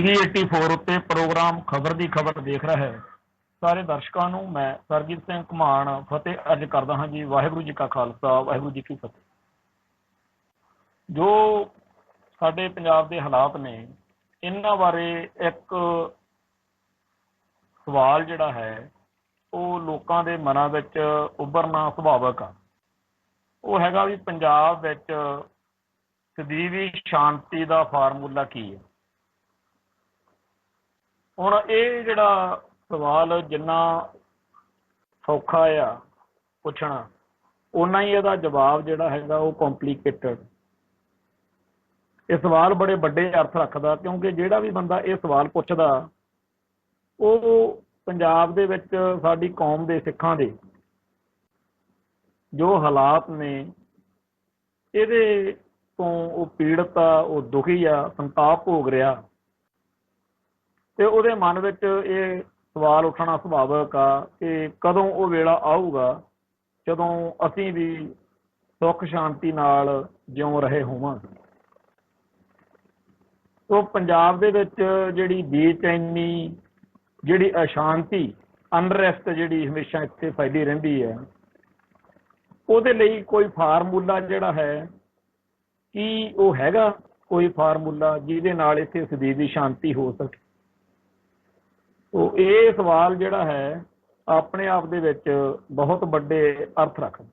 TV 84 उत्ते programme खबर दी खबर देख रहा है सारे दर्शकों को मैं सरजीत सिंह घुमान फतेह अर्ज करदा हाँ जी। वाहिगुरू जी का खालसा वाहिगुरू जी की फतेह। जो साडे पंजाब के हालात ने इन्हां बारे एक सवाल जिहड़ा है वो लोगों के मनां विच उभरना सुभाविक आ। वो हैगा भी पंजाब विच सਦੀवी शांति का फार्मूला की है। हुण ये जिहड़ा सवाल जिन्ना सौखा आ पुछना उन्ना ही इहदा जवाब जिहड़ा हैगा वो कॉम्पलीकेटड। ये सवाल बड़े बड़े अर्थ रखदा क्योंकि जिहड़ा भी बंदा ये सवाल पुछदा वो पंजाब दे विच साडी कौम दे सिखां दे जो हालात ने इहदे तो वो पीड़ित आ, वो दुखी आ, संताप भोग रहा ते उहदे मन विच ये सवाल उठना सुभाविक आ कि कदों वो वेला आऊगा जदों असीं भी सुख शांति नाल जिउं रहे होवांगे। तो पंजाब दे विच जिहड़ी बेचैनी जिहड़ी अशांति अनरैस्ट जिहड़ी हमेशा इत्थे फैली रहिंदी है ਉਹਦੇ ਲਈ कोई फार्मूला जिहड़ा है कि वो हैगा कोई फार्मूला जिहदे नाल इत्थे सਦੀवी शांति हो सके। तो ये सवाल जिहड़ा है अपने आप दे विच बहुत बड़े अर्थ रखदा।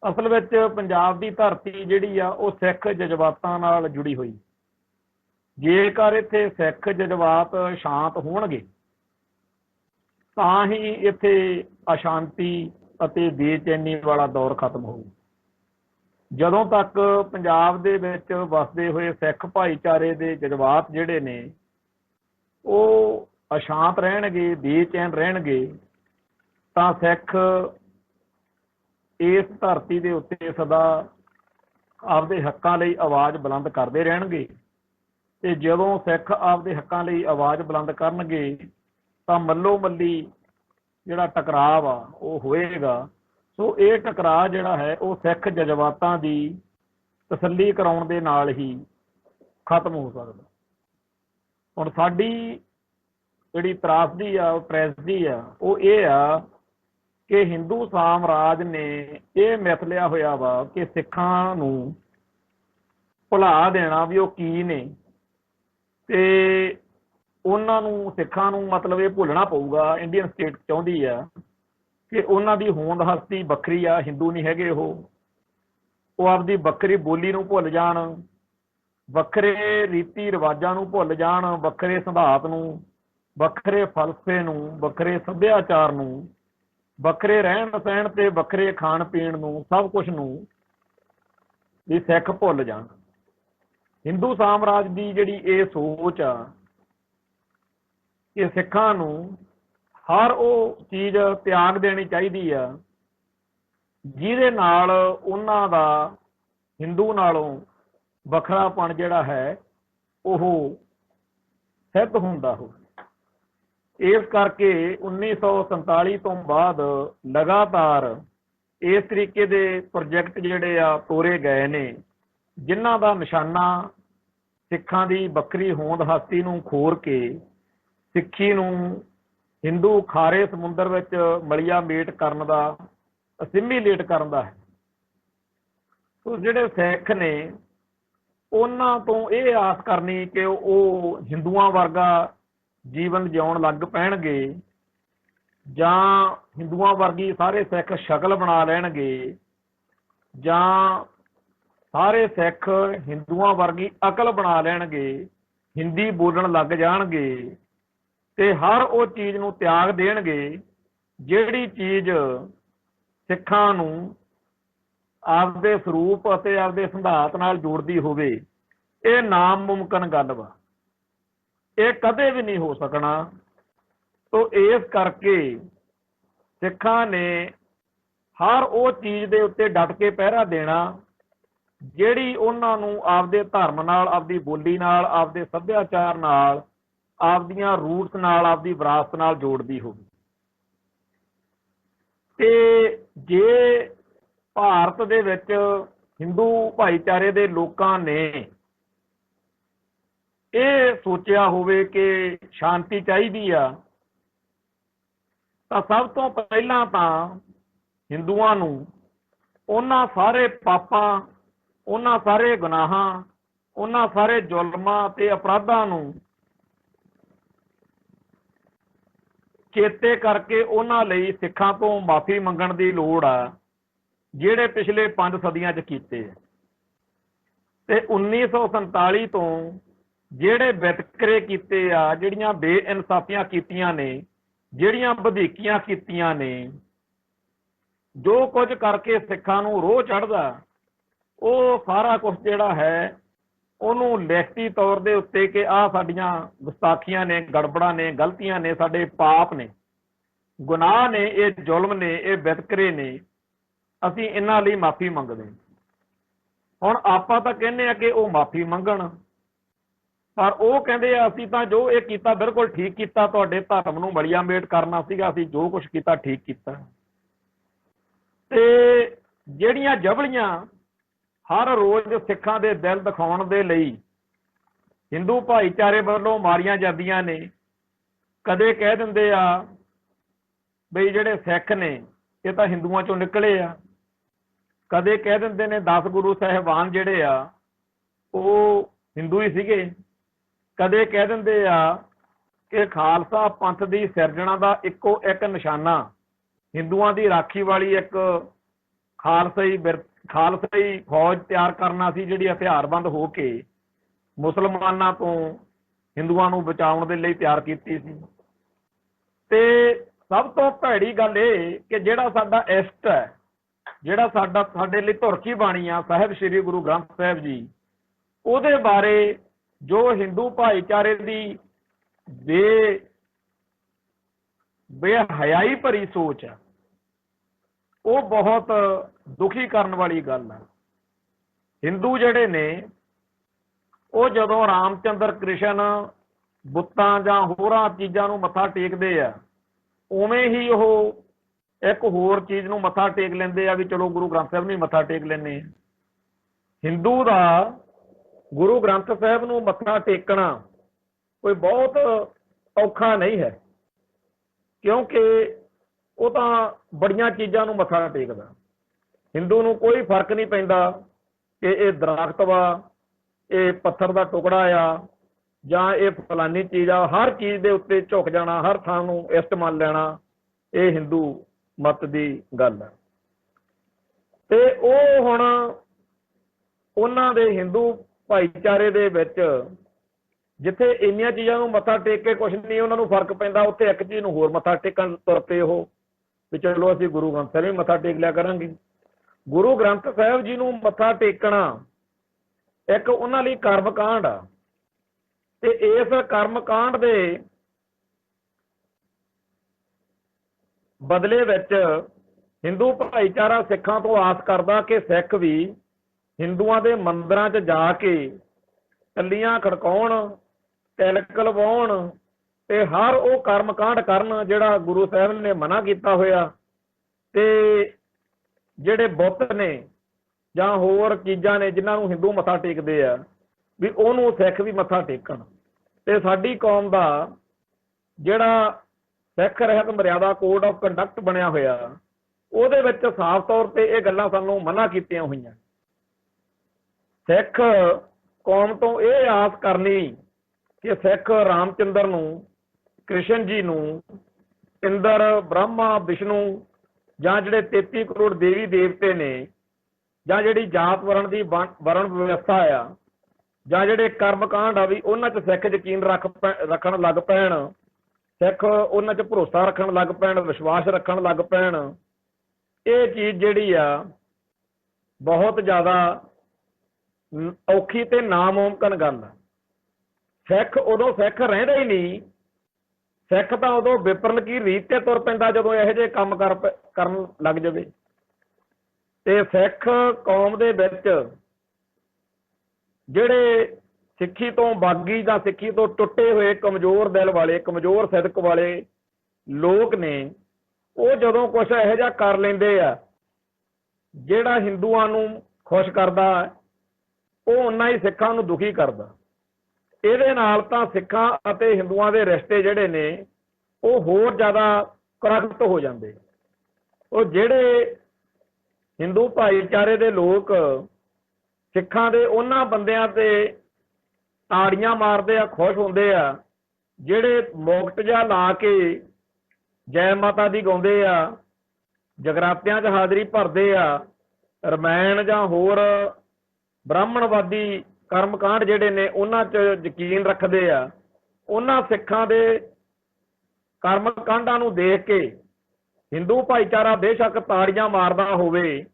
असल विच पंजाब की धरती जिहड़ी आ वो सिख जज्बातां नाल जुड़ी हुई। जेकर इत्थे सिख जज्बात शांत होणगे तां ही इत्थे अशांति ਅਤੇ ਬੇਚੈਨੀ वाला दौर खत्म हो। ਜਦੋਂ तक पंजाब ਦੇ ਵਿੱਚ ਵਸਦੇ ਹੋਏ ਸਿੱਖ ਭਾਈਚਾਰੇ ਦੇ ਜਜ਼ਬਾਤ ਜਿਹੜੇ ਨੇ ਉਹ ਅਸ਼ਾਂਤ ਰਹਿਣਗੇ ਬੇਚੈਨ ਰਹਿਣਗੇ ਤਾਂ ਸਿੱਖ ਇਸ ਧਰਤੀ ਦੇ ਉੱਤੇ ਸਦਾ ਆਪਦੇ ਹੱਕਾਂ ਲਈ ਆਵਾਜ਼ ਬੁਲੰਦ ਕਰਦੇ ਰਹਿਣਗੇ ਤੇ ਜਦੋਂ ਸਿੱਖ ਆਪਦੇ ਹੱਕਾਂ ਲਈ ਆਵਾਜ਼ ਬੁਲੰਦ ਕਰਨਗੇ ਤਾਂ ਮੱਲੋ ਮੱਲੀ ਜਿਹੜਾ ਟਕਰਾਅ ਆ ਉਹ ਹੋਏਗਾ। ਸੋ ਇਹ ਟਕਰਾਅ ਜਿਹੜਾ ਹੈ ਉਹ ਸਿੱਖ ਜਜ਼ਬਾਤਾਂ ਦੀ ਤਸੱਲੀ ਕਰਾਉਣ ਦੇ ਨਾਲ ਹੀ ਖਤਮ ਹੋ ਸਕਦਾ। ਹੁਣ ਸਾਡੀ ਜਿਹੜੀ ਤਰਾਸਦੀ ਆ ਉਹ ਟ੍ਰੈਜਡੀ ਆ ਉਹ ਇਹ ਆ ਕਿ ਹਿੰਦੂ ਸਾਮਰਾਜ ਨੇ ਇਹ ਮਿਥ ਲਿਆ ਹੋਇਆ ਵਾ ਕਿ ਸਿੱਖਾਂ ਨੂੰ ਭੁਲਾ ਦੇਣਾ ਵੀ ਉਹ ਕੀ ਨੇ ਤੇ ਉਹਨਾਂ ਨੂੰ ਸਿੱਖਾਂ ਨੂੰ ਮਤਲਬ ਇਹ ਭੁੱਲਣਾ ਪਊਗਾ। ਇੰਡੀਅਨ ਸਟੇਟ ਚਾਹੁੰਦੀ ਆ ਕਿ ਉਹਨਾਂ ਦੀ ਹੋਂਦ ਹਸਤੀ ਵੱਖਰੀ ਆ, ਹਿੰਦੂ ਨਹੀਂ ਹੈਗੇ ਉਹ ਆਪਦੀ ਵੱਖਰੀ ਬੋਲੀ ਨੂੰ ਭੁੱਲ ਜਾਣ, ਵੱਖਰੇ ਰੀਤੀ ਰਿਵਾਜਾਂ ਨੂੰ ਭੁੱਲ ਜਾਣ, ਵੱਖਰੇ ਸਿਧਾਂਤ ਨੂੰ, ਵੱਖਰੇ ਫਲਸਫੇ ਨੂੰ, ਵੱਖਰੇ ਸੱਭਿਆਚਾਰ ਨੂੰ, ਵੱਖਰੇ ਰਹਿਣ ਸਹਿਣ ਤੇ ਵੱਖਰੇ ਖਾਣ ਪੀਣ ਨੂੰ, ਸਭ ਕੁਝ ਨੂੰ ਵੀ ਸਿੱਖ ਭੁੱਲ ਜਾਣ। ਹਿੰਦੂ ਸਾਮਰਾਜ ਦੀ ਜਿਹੜੀ ਇਹ ਸੋਚ ਆ कि सिखा हर वो चीज़ त्याग देनी चाहिए आ जिहदे नाल उन्हां दा हिंदू नालों वखरापन जिहड़ा है वो सिद्ध हुंदा हो। इस करके 1947 तो बाद लगातार इस तरीके दे प्रोजेक्ट जिहड़े आ तोरे गए ने जिन्हां दा निशाना सिखां दी वक्री होंद हस्ती नूं खोर के सिक्खी नूं हिंदू खारे समुंदर विच मलिया मेट करन दा असिमिलेट करन दा है। तो जिहड़े सिख ने उन्हां तो ये आस करनी कि वो हिंदुआं वर्गा जीवन जिउण लग पैणगे जां हिंदुआं वर्गी सारे सिख शक्ल बना लैणगे जां सारे सिख हिंदुआं वर्गी अकल बना लैणगे, हिंदी बोलण लग जाणगे ते हर वो चीज़ नूं त्याग देणगे जिहड़ी चीज़ सिखां नूं आपदे स्वरूप अते आपदे सिद्धांत नाल जोड़दी होवे। ये नामुमकिन गल वा, ये कदे भी नहीं हो सकना। तो इस करके सिखां ने हर वो चीज़ दे उत्ते डट के पहरा देना जिहड़ी उन्हां नूं आपदे धर्म नाल, आपदी बोली नाल, आपदे सभ्याचार नाल, आपदियां रूट्स नाल, आपदी विरासत नाल जोड़दी होवे। ते जे भारत दे विच हिंदू भाईचारे दे लोकां ने ਇਹ ਸੋਚਿਆ ਹੋਵੇ ਕਿ ਸ਼ਾਂਤੀ ਚਾਹੀਦੀ ਆ, ਤਾਂ ਸਭ ਤੋਂ ਪਹਿਲਾਂ ਤਾਂ ਹਿੰਦੂਆਂ ਨੂੰ ਉਹਨਾਂ ਸਾਰੇ ਪਾਪਾਂ, ਉਹਨਾਂ ਸਾਰੇ ਗੁਨਾਹਾਂ, ਉਹਨਾਂ ਸਾਰੇ ਜ਼ੁਲਮਾਂ ਤੇ ਅਪਰਾਧਾਂ ਨੂੰ ਚੇਤੇ ਕਰਕੇ ਉਹਨਾਂ ਲਈ ਸਿੱਖਾਂ ਤੋਂ ਮਾਫੀ ਮੰਗਣ ਦੀ ਲੋੜ ਆ, ਜਿਹੜੇ ਪਿਛਲੇ 5 ਸਦੀਆਂ 'ਚ ਕੀਤੇ। ਤੇ 1947 ਤੋਂ ਜਿਹੜੇ ਵਿਤਕਰੇ ਕੀਤੇ ਆ, ਜਿਹੜੀਆਂ ਬੇਇਨਸਾਫੀਆਂ ਕੀਤੀਆਂ ਨੇ, ਜਿਹੜੀਆਂ ਵਧੀਕੀਆਂ ਕੀਤੀਆਂ ਨੇ, ਜੋ ਕੁਝ ਕਰਕੇ ਸਿੱਖਾਂ ਨੂੰ ਰੋਹ ਚੜ੍ਹਦਾ, ਉਹ ਸਾਰਾ ਕੁਝ ਜਿਹੜਾ ਹੈ ਉਹਨੂੰ ਲਿਖਤੀ ਤੌਰ ਦੇ ਉੱਤੇ ਕਿ ਆਹ ਸਾਡੀਆਂ ਗੁਸਤਾਖੀਆਂ ਨੇ, ਗੜਬੜਾਂ ਨੇ, ਗਲਤੀਆਂ ਨੇ, ਸਾਡੇ ਪਾਪ ਨੇ, ਗੁਨਾਹ ਨੇ, ਇਹ ਜ਼ੁਲਮ ਨੇ, ਇਹ ਵਿਤਕਰੇ ਨੇ, ਅਸੀਂ ਇਹਨਾਂ ਲਈ ਮਾਫੀ ਮੰਗਦੇ। ਹੁਣ ਆਪਾਂ ਤਾਂ ਕਹਿੰਦੇ ਆ ਕਿ ਉਹ ਮਾਫੀ ਮੰਗਣ, ਪਰ ਉਹ ਕਹਿੰਦੇ ਆ ਅਸੀਂ ਤਾਂ ਜੋ ਇਹ ਕੀਤਾ ਬਿਲਕੁਲ ਠੀਕ ਕੀਤਾ, ਤੁਹਾਡੇ ਧਰਮ ਨੂੰ ਮਲੀਆ ਮੇਟ ਕਰਨਾ ਸੀਗਾ, ਅਸੀਂ ਜੋ ਕੁਝ ਕੀਤਾ ਠੀਕ ਕੀਤਾ। ਤੇ ਜਿਹੜੀਆਂ ਜਬਲੀਆਂ ਹਰ ਰੋਜ਼ ਸਿੱਖਾਂ ਦੇ ਦਿਲ ਦਿਖਾਉਣ ਦੇ ਲਈ ਹਿੰਦੂ ਭਾਈਚਾਰੇ ਵੱਲੋਂ ਮਾਰੀਆਂ ਜਾਂਦੀਆਂ ਨੇ, ਕਦੇ ਕਹਿ ਦਿੰਦੇ ਆ ਬਈ ਜਿਹੜੇ ਸਿੱਖ ਨੇ ਇਹ ਤਾਂ ਹਿੰਦੂਆਂ ਚੋਂ ਨਿਕਲੇ ਆ, ਕਦੇ ਕਹਿ ਦਿੰਦੇ ਨੇ 10 ਗੁਰੂ ਸਾਹਿਬਾਨ ਜਿਹੜੇ ਆ ਉਹ ਹਿੰਦੂ ਹੀ ਸੀਗੇ, ਕਦੇ ਕਹਿ ਦਿੰਦੇ ਆ ਕਿ ਖਾਲਸਾ ਪੰਥ ਦੀ ਸਿਰਜਣਾ ਦਾ ਇੱਕੋ ਇੱਕ ਨਿਸ਼ਾਨਾ ਹਿੰਦੂਆਂ ਦੀ ਰਾਖੀ ਵਾਲੀ ਇੱਕ ਖਾਲਸਾਈ ਫੌਜ ਤਿਆਰ ਕਰਨਾ ਸੀ, ਜਿਹੜੀ ਹਥਿਆਰਬੰਦ ਹੋ ਕੇ ਮੁਸਲਮਾਨਾਂ ਤੋਂ ਹਿੰਦੂਆਂ ਨੂੰ ਬਚਾਉਣ ਦੇ ਲਈ ਤਿਆਰ ਕੀਤੀ ਸੀ। ਤੇ ਸਭ ਤੋਂ ਭੈੜੀ ਗੱਲ ਇਹ ਕਿ ਜਿਹੜਾ ਸਾਡਾ ਇਸ਼ਟ ਹੈ, ਜਿਹੜਾ ਸਾਡੇ ਲਈ ਧੁਰਕੀ ਬਾਣੀ ਆ ਸਾਹਿਬ ਸ੍ਰੀ ਗੁਰੂ ਗ੍ਰੰਥ ਸਾਹਿਬ ਜੀ, ਉਹਦੇ ਬਾਰੇ ਜੋ ਹਿੰਦੂ ਭਾਈਚਾਰੇ ਦੀ ਬੇਹਯਾਈ ਭਰੀ ਸੋਚ ਆ, ਉਹ ਬਹੁਤ ਦੁਖੀ ਕਰਨ ਵਾਲੀ ਗੱਲ ਆ। ਹਿੰਦੂ ਜਿਹੜੇ ਨੇ ਉਹ ਜਦੋਂ ਰਾਮਚੰਦਰ ਕ੍ਰਿਸ਼ਨ ਬੁੱਤਾਂ ਜਾਂ ਹੋਰਾਂ ਚੀਜ਼ਾਂ ਨੂੰ ਮੱਥਾ ਟੇਕਦੇ ਆ, ਉਵੇਂ ਹੀ ਉਹ ਇੱਕ ਹੋਰ ਚੀਜ਼ ਨੂੰ ਮੱਥਾ ਟੇਕ ਲੈਂਦੇ ਆ ਵੀ ਚਲੋ ਗੁਰੂ ਗ੍ਰੰਥ ਸਾਹਿਬ ਨੂੰ ਮੱਥਾ ਟੇਕ ਲੈਂਦੇ ਆ। ਹਿੰਦੂ ਦਾ ਗੁਰੂ ਗ੍ਰੰਥ ਸਾਹਿਬ ਨੂੰ ਮੱਥਾ ਟੇਕਣਾ ਕੋਈ ਬਹੁਤ ਔਖਾ ਨਹੀਂ ਹੈ, ਕਿਉਂਕਿ ਉਹ ਤਾਂ ਬੜੀਆਂ ਚੀਜ਼ਾਂ ਨੂੰ ਮੱਥਾ ਟੇਕਦਾ। ਹਿੰਦੂ ਨੂੰ ਕੋਈ ਫਰਕ ਨਹੀਂ ਪੈਂਦਾ ਕਿ ਇਹ ਦਰਖਤ ਵਾ, ਇਹ ਪੱਥਰ ਦਾ ਟੁਕੜਾ ਆ, ਜਾਂ ਇਹ ਫਲਾਨੀ ਚੀਜ਼ ਆ, ਹਰ ਚੀਜ਼ ਦੇ ਉੱਤੇ ਝੁਕ ਜਾਣਾ, ਹਰ ਥਾਂ ਨੂੰ ਇਸ਼ਟ ਮੰਨ ਲੈਣਾ, ਇਹ ਹਿੰਦੂ ਮਤ ਦੀ ਗੱਲ ਹੈ। ਤੇ ਉਹ ਹੁਣ ਉਹਨਾਂ ਦੇ ਹਿੰਦੂ ਭਾਈਚਾਰੇ ਦੇ ਵਿੱਚ ਜਿੱਥੇ ਇੰਨੀਆਂ ਚੀਜ਼ਾਂ ਨੂੰ ਮੱਥਾ ਟੇਕ ਕੇ ਕੁਛ ਨਹੀਂ ਉਹਨਾਂ ਨੂੰ ਫਰਕ ਪੈਂਦਾ, ਉੱਥੇ ਇੱਕ ਚੀਜ਼ ਨੂੰ ਹੋਰ ਮੱਥਾ ਟੇਕਣ ਤੁਰ ਪਏ ਉਹ ਵੀ ਚਲੋ ਅਸੀਂ ਗੁਰੂ ਗ੍ਰੰਥ ਸਾਹਿਬ ਵੀ ਮੱਥਾ ਟੇਕ ਲਿਆ ਕਰਾਂਗੇ। ਗੁਰੂ ਗ੍ਰੰਥ ਸਾਹਿਬ ਜੀ ਨੂੰ ਮੱਥਾ ਟੇਕਣਾ ਇੱਕ ਉਹਨਾਂ ਲਈ ਕਰਮ ਕਾਂਡ ਆ, ਤੇ ਇਸ ਕਰਮ ਕਾਂਡ ਦੇ ਬਦਲੇ ਵਿੱਚ ਹਿੰਦੂ ਭਾਈਚਾਰਾ ਸਿੱਖਾਂ ਤੋਂ ਆਸ ਕਰਦਾ ਕਿ ਸਿੱਖ ਵੀ ਹਿੰਦੂਆਂ ਦੇ ਮੰਦਰਾਂ 'ਚ ਜਾ ਕੇ ਟੱਲੀਆਂ ਖੜਕਾਉਣ, ਤਿਲਕ ਲਵਾਉਣ ਤੇ ਹਰ ਉਹ ਕਰਮ ਕਾਂਡ ਕਰਨ ਜਿਹੜਾ ਗੁਰੂ ਸਾਹਿਬ ਨੇ ਮਨਾ ਕੀਤਾ ਹੋਇਆ। ਤੇ ਜਿਹੜੇ ਬੁੱਤ ਨੇ ਜਾਂ ਹੋਰ ਚੀਜ਼ਾਂ ਨੇ ਜਿਨ੍ਹਾਂ ਨੂੰ ਹਿੰਦੂ ਮੱਥਾ ਟੇਕਦੇ ਆ, ਵੀ ਉਹਨੂੰ ਸਿੱਖ ਵੀ ਮੱਥਾ ਟੇਕਣ। ਤੇ ਸਾਡੀ ਕੌਮ ਦਾ ਜਿਹੜਾ ਸਿੱਖ ਰਹਿਤ ਮਰਿਆਦਾ ਕੋਡ ਆਫ ਕੰਡਕਟ ਬਣਿਆ ਹੋਇਆ, ਉਹਦੇ ਵਿੱਚ ਸਾਫ਼ ਤੌਰ ਤੇ ਇਹ ਗੱਲਾਂ ਸਾਨੂੰ ਮਨਾ ਕੀਤੀਆਂ ਹੋਈਆਂ। ਸਿੱਖ ਕੌਮ ਤੋਂ ਇਹ ਆਸ ਕਰਨੀ ਕਿ ਸਿੱਖ ਰਾਮਚੰਦਰ ਨੂੰ, ਕ੍ਰਿਸ਼ਨ ਜੀ ਨੂੰ, ਇੰਦਰ, ਬ੍ਰਹਮਾ, ਵਿਸ਼ਨੂੰ ਜਾਂ ਜਿਹੜੇ 33 ਕਰੋੜ ਦੇਵੀ ਦੇਵਤੇ ਨੇ, ਜਾਂ ਜਿਹੜੀ ਜਾਤ ਵਰਣ ਦੀ ਵਰਣ ਵਿਵਸਥਾ ਆ, ਜਾਂ ਜਿਹੜੇ ਕਰਮ ਕਾਂਡ ਆ, ਵੀ ਉਹਨਾਂ 'ਚ ਸਿੱਖ ਯਕੀਨ ਰੱਖਣ ਲੱਗ ਪੈਣ, ਸਿੱਖ ਉਹਨਾਂ 'ਚ ਭਰੋਸਾ ਰੱਖਣ ਲੱਗ ਪੈਣ, ਵਿਸ਼ਵਾਸ ਰੱਖਣ ਲੱਗ ਪੈਣ। ਇਹ ਚੀਜ਼ ਜਿਹੜੀ ਆ ਬਹੁਤ ਜ਼ਿਆਦਾ ਔਖੀ ਤੇ ਨਾਮੁਮਕਿਨ ਗੱਲ ਆ। ਸਿੱਖ ਉਦੋਂ ਸਿੱਖ ਰਹਿੰਦਾ ਹੀ ਨਹੀਂ, ਸਿੱਖ ਤਾਂ ਉਦੋਂ ਵਿਪਰਨ ਕੀ ਰੀਤ ਤੇ ਤੁਰ ਪੈਂਦਾ ਜਦੋਂ ਇਹੋ ਜਿਹੇ ਕੰਮ ਕਰਨ ਲੱਗ ਜਾਵੇ। ਤੇ ਸਿੱਖ ਕੌਮ ਦੇ ਵਿੱਚ ਜਿਹੜੇ ਸਿੱਖੀ ਤੋਂ ਬਾਗੀ ਜਾਂ ਸਿੱਖੀ ਤੋਂ ਟੁੱਟੇ ਹੋਏ ਕਮਜ਼ੋਰ ਦਿਲ ਵਾਲੇ, ਕਮਜ਼ੋਰ ਸਿਦਕ ਵਾਲੇ ਲੋਕ ਨੇ, ਉਹ ਜਦੋਂ ਕੁਛ ਇਹੋ ਜਿਹਾ ਕਰ ਲੈਂਦੇ ਆ ਜਿਹੜਾ ਹਿੰਦੂਆਂ ਨੂੰ ਖੁਸ਼ ਕਰਦਾ, ਉਹ ਓਨਾ ਹੀ ਸਿੱਖਾਂ ਨੂੰ ਦੁਖੀ ਕਰਦਾ। ਇਹਦੇ ਨਾਲ ਤਾਂ ਸਿੱਖਾਂ ਅਤੇ ਹਿੰਦੂਆਂ ਦੇ ਰਿਸ਼ਤੇ ਜਿਹੜੇ ਨੇ ਉਹ ਹੋਰ ਜ਼ਿਆਦਾ ਕਰਕਟ ਹੋ ਜਾਂਦੇ। ਉਹ ਜਿਹੜੇ ਹਿੰਦੂ ਭਾਈਚਾਰੇ ਦੇ ਲੋਕ ਸਿੱਖਾਂ ਦੇ ਉਹਨਾਂ ਬੰਦਿਆਂ ਤੇ ਤਾੜੀਆਂ ਮਾਰਦੇ ਆ, ਖੁਸ਼ ਹੁੰਦੇ ਆ, ਜਿਹੜੇ ਮੁਕਟ ਜਿਹਾ ਲਾ ਕੇ ਜੈ ਮਾਤਾ ਦੀ ਗਾਉਂਦੇ ਆ, ਜਗਰਾਤਿਆਂ 'ਚ ਹਾਜ਼ਰੀ ਭਰਦੇ ਆ, ਰਮਾਇਣ ਜਾਂ ਹੋਰ ਬ੍ਰਾਹਮਣਵਾਦੀ ਕਰਮਕਾਂਡ ਜਿਹੜੇ ਨੇ ਉਹਨਾਂ 'ਚ ਯਕੀਨ ਰੱਖਦੇ ਆ, ਉਹਨਾਂ ਸਿੱਖਾਂ ਦੇ ਕਰਮਕਾਂਡਾਂ ਨੂੰ ਦੇਖ ਕੇ ਹਿੰਦੂ ਭਾਈਚਾਰਾ ਬੇਸ਼ੱਕ ਤਾੜੀਆਂ ਮਾਰਦਾ ਹੋਵੇ,